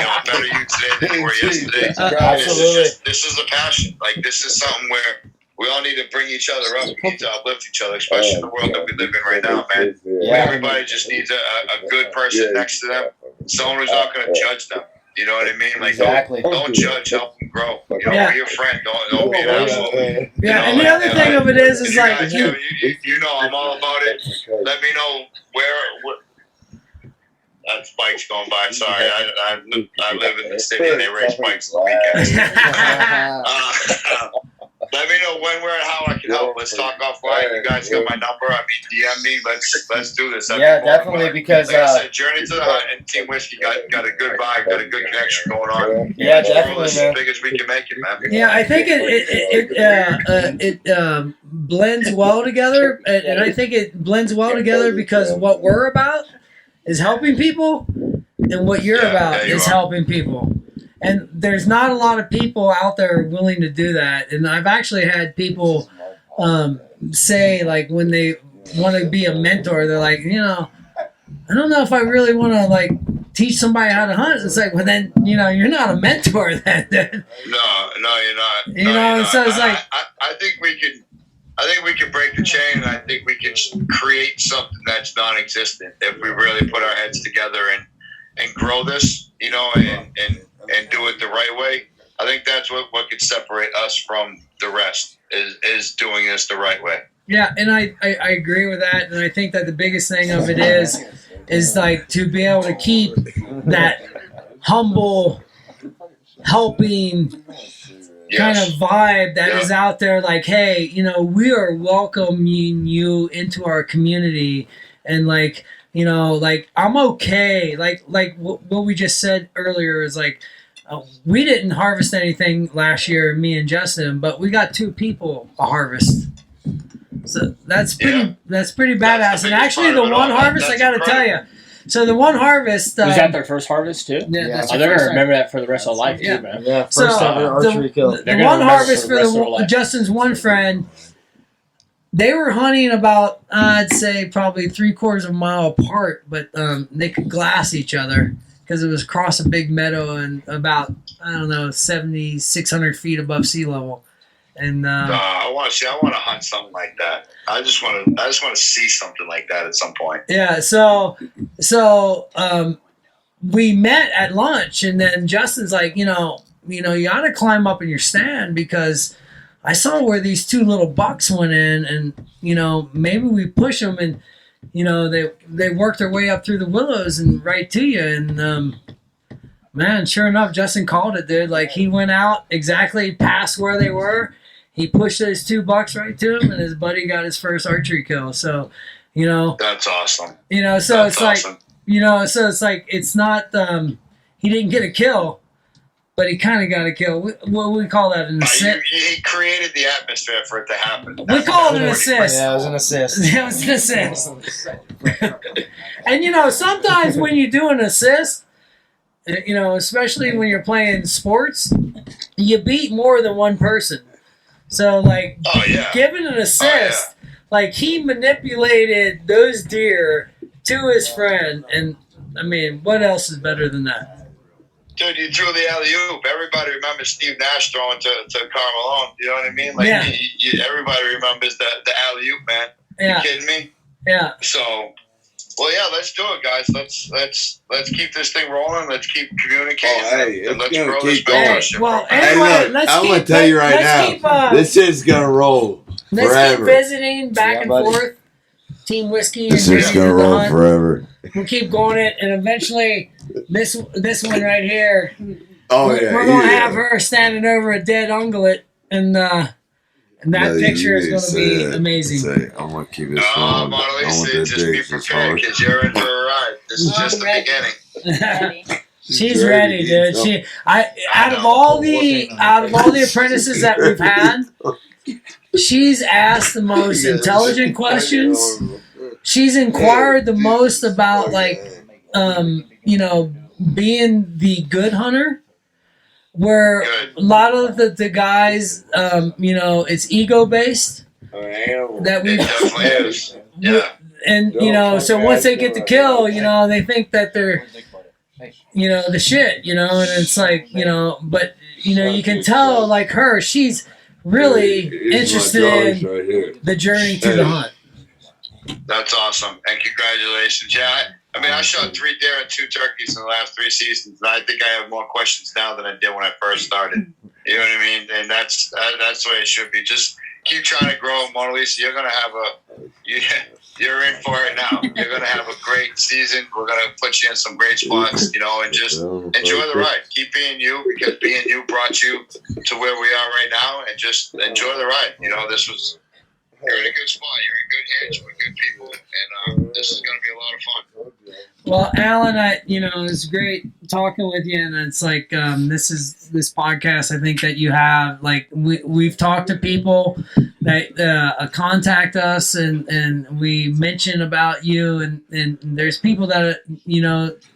I'm better you today than you were yesterday. Absolutely. This is a passion. Like, this is something where we all need to bring each other up. We need to uplift each other, especially in the world that we live in right now, man. Everybody just needs a good person next to them. Someone who's not going to judge them. You know what I mean? Like, Exactly. don't judge, help them grow. You know, be a friend. Don't be an asshole. Yeah, and the other thing of it is You like guys, you know I'm all about it. Let me know where that bike's going by. Sorry, I live in the city and they race bikes on the weekends. Let me know when, where, and how I can help. Let's talk offline. You guys got my number. I mean, DM me. Let's do this. Definitely, because like I said, Journey to the Hunt and Team Whiskey got a good vibe, got a good connection going on. Yeah, This definitely, world is man. as big as we can make it, man. yeah, I think it blends well together, and I think it blends well together because what we're about is helping people, and what you're about is helping people. And there's not a lot of people out there willing to do that. And I've actually had people say, like, when they want to be a mentor, they're like, you know, I don't know if I really want to, like, teach somebody how to hunt. It's like, well, then, you know, you're not a mentor then. No, you're not. You know, so it's like, I think we can break the chain, and I think we can create something that's non-existent if we really put our heads together and grow this, you know, and do it the right way. I think that's what could separate us from the rest is doing this the right way. yeah, and I agree with that. And I think that the biggest thing of it is like to be able to keep that humble, helping kind of vibe that is out there. Like, hey, you know, we are welcoming you into our community, and like, you know, like, I'm okay. Like what we just said earlier is like, we didn't harvest anything last year, me and Justin, but we got 2 people a harvest. So that's pretty badass. And actually, the one harvest, I got to tell you. So the one harvest Was that their first harvest too? Yeah, that's They're their gonna first remember that for the rest of life Yeah. too, man. Yeah, first So, ever archery kill. The They're gonna one remember harvest for for the rest of their life. Justin's one friend, they were hunting about, I'd say, probably 3/4 of a mile apart, but they could glass each other because it was across a big meadow and about, I don't know, 600 feet above sea level. And I want to hunt something like that. I just want to see something like that at some point. yeah, so we met at lunch, and then Justin's like, you ought to climb up in your stand because I saw where these two little bucks went in, and maybe we push them, and they worked their way up through the willows and right to you, and man, sure enough, Justin called it, dude. Like, he went out exactly past where they were. He pushed those 2 bucks right to him, and his buddy got his first archery kill. So, that's awesome. So that's it's awesome. like, so it's like, it's not, he didn't get a kill, but he kind of got a kill. We call that an assist. He created the atmosphere for it to happen. We call it an assist. Yeah, it was an assist. It was an assist. And, sometimes when you do an assist, especially when you're playing sports, you beat more than one person. So, like, giving an assist, like, he manipulated those deer to his friend. And, I mean, what else is better than that? Dude, you threw the alley-oop. Everybody remembers Steve Nash throwing to Carmelone. You know what I mean? Like, everybody remembers the alley-oop, man. Yeah. You kidding me? Yeah. So, well, yeah, let's do it, guys. Let's keep this thing rolling. Let's keep communicating. And let's grow this relationship. Well, Hey, anyway, look, I'm going to tell you right now, this shit's going to roll let's forever. keep visiting back and forth. Team Whiskey. This and shit's going to roll forever. We'll keep going it, and eventually, this one right here, we're going to have her standing over a dead ungulate, and that picture is going to be amazing. I'm going to keep it strong. Monalisa, just be prepared because you're in for a ride. This is just the beginning. She's ready, dude. Out of all the apprentices that we've had, she's asked the most intelligent questions. She's inquired the most about, like, being the good hunter. Where a lot of the guys, it's ego based. That we definitely is. Yeah. And so once they get the kill, they think that they're, the shit, and it's like, but you can tell, like, her, she's really interested in the journey to the hunt. That's awesome, and congratulations. Yeah, I shot 3 deer and 2 turkeys in the last 3 seasons, and I think I have more questions now than I did when I first started. You know what I mean? And that's the way it should be. Just keep trying to grow, Monalisa. You're gonna have you're in for it now. You're gonna have a great season. We're gonna put you in some great spots, and just enjoy the ride. Keep being you, because being you brought you to where we are right now, and just enjoy the ride. You're in a good spot. You're in good hands with good people, and this is going to be a lot of fun. Well, Alan, it's great talking with you, and it's like this podcast. I think that you have, like, we've talked to people that contact us, and we mention about you, and there's people that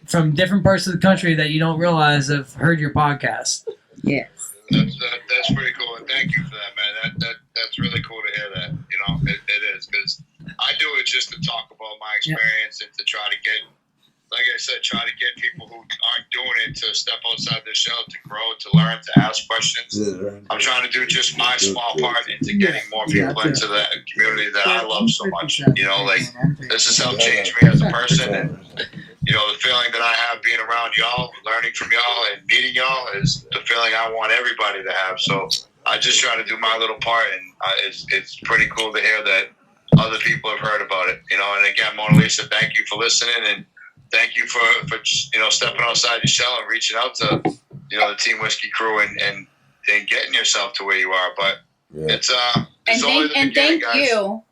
from different parts of the country that you don't realize have heard your podcast. Yes. That's pretty cool, and thank you for that, man. That's really cool to hear that. It is, because I do it just to talk about my experience and to try to get, like I said, try to get people who aren't doing it to step outside their shell, to grow, to learn, to ask questions. I'm trying to do just my small part into getting more people into the community that I love so much. This has helped change me as a person, and the feeling that I have being around y'all, learning from y'all, and meeting y'all is the feeling I want everybody to have. So I just try to do my little part, and it's pretty cool to hear that other people have heard about it. And again, Monalisa, thank you for listening, and thank you for stepping outside your shell and reaching out to the Team Whiskey crew and getting yourself to where you are. But it's only the beginning, guys. You,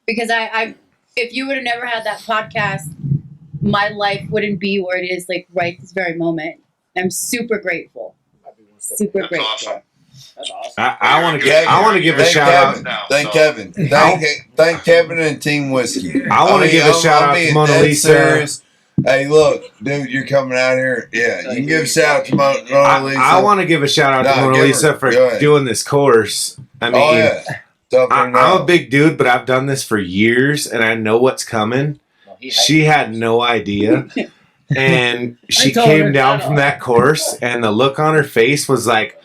because I if you would have never had that podcast, my life wouldn't be where it is, like, right this very moment. I'm super grateful. Super That's grateful. awesome. That's awesome. I want to give a shout out. Thank Kevin. Thank Kevin and Team Whiskey. I want to give a shout out to Monalisa. Hey, look, dude, you're coming out here. Yeah, you can give a shout out to Monalisa. I want to give a shout out to Monalisa for doing this course. I mean, I'm a big dude, but I've done this for years, and I know what's coming. She had no idea. And she came down from that course, and the look on her face was like,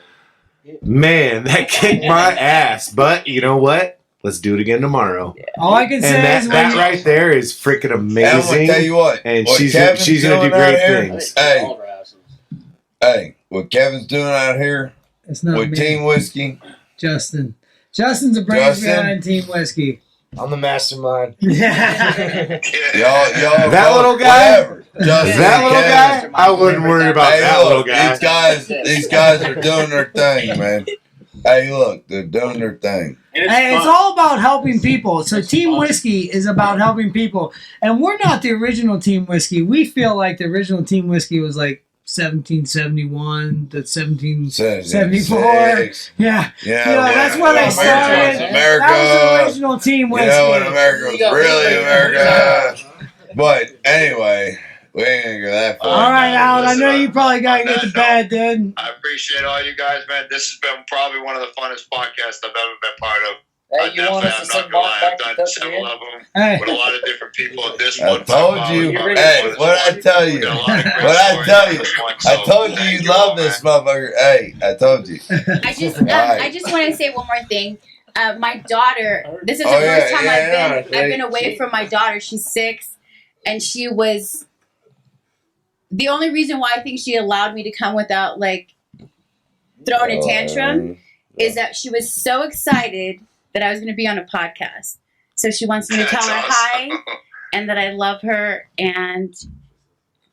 man, that kicked my ass. But you know what? Let's do it again tomorrow. All I can And say is that right there is freaking And I'm amazing. gonna tell you what. And what she's Kevin's gonna do doing out great here- things. Hey, what Kevin's doing out here it's not with me. Team Whiskey. Justin. Justin's a brains behind Team Whiskey. I'm the mastermind. Y'all, That little guy? whatever. Justin, That little Kevin. guy? I wouldn't worry about Hey, that look, little guy. These guys are doing their thing, man. Hey, look, they're doing their thing. Hey, it's all about helping people. So Team Whiskey is about helping people. And we're not the original Team Whiskey. We feel like the original Team Whiskey was like 1771 to 1774. Yeah. That's where they started. America. That was the original Team Whiskey. when America was really America. But anyway, we ain't gonna go that far. All right, Alan, I know you probably got to get to bed, dude. I appreciate all you guys, man. This has been probably one of the funnest podcasts I've ever been part of. Hey, you want us to send Mark back to I've done Tucker several in? of them Hey. with a lot of different people. This I one, told you. Hey, what I tell you? What I tell you? I told you you love this motherfucker. Hey, I told you. I just want to say one more thing. My daughter. This is the first time I've been away from my daughter. She's 6, and she was. The only reason why I think she allowed me to come without like throwing a tantrum is that she was so excited that I was going to be on a podcast. So she wants me to tell her hi and that I love her and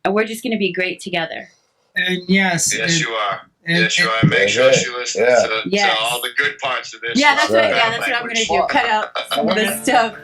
we're just going to be great together. And yes. Yes, you are. Yes, you are. Make sure she listens to all the good parts of this. Yeah, that's what I'm going to do. Cut out some of this stuff.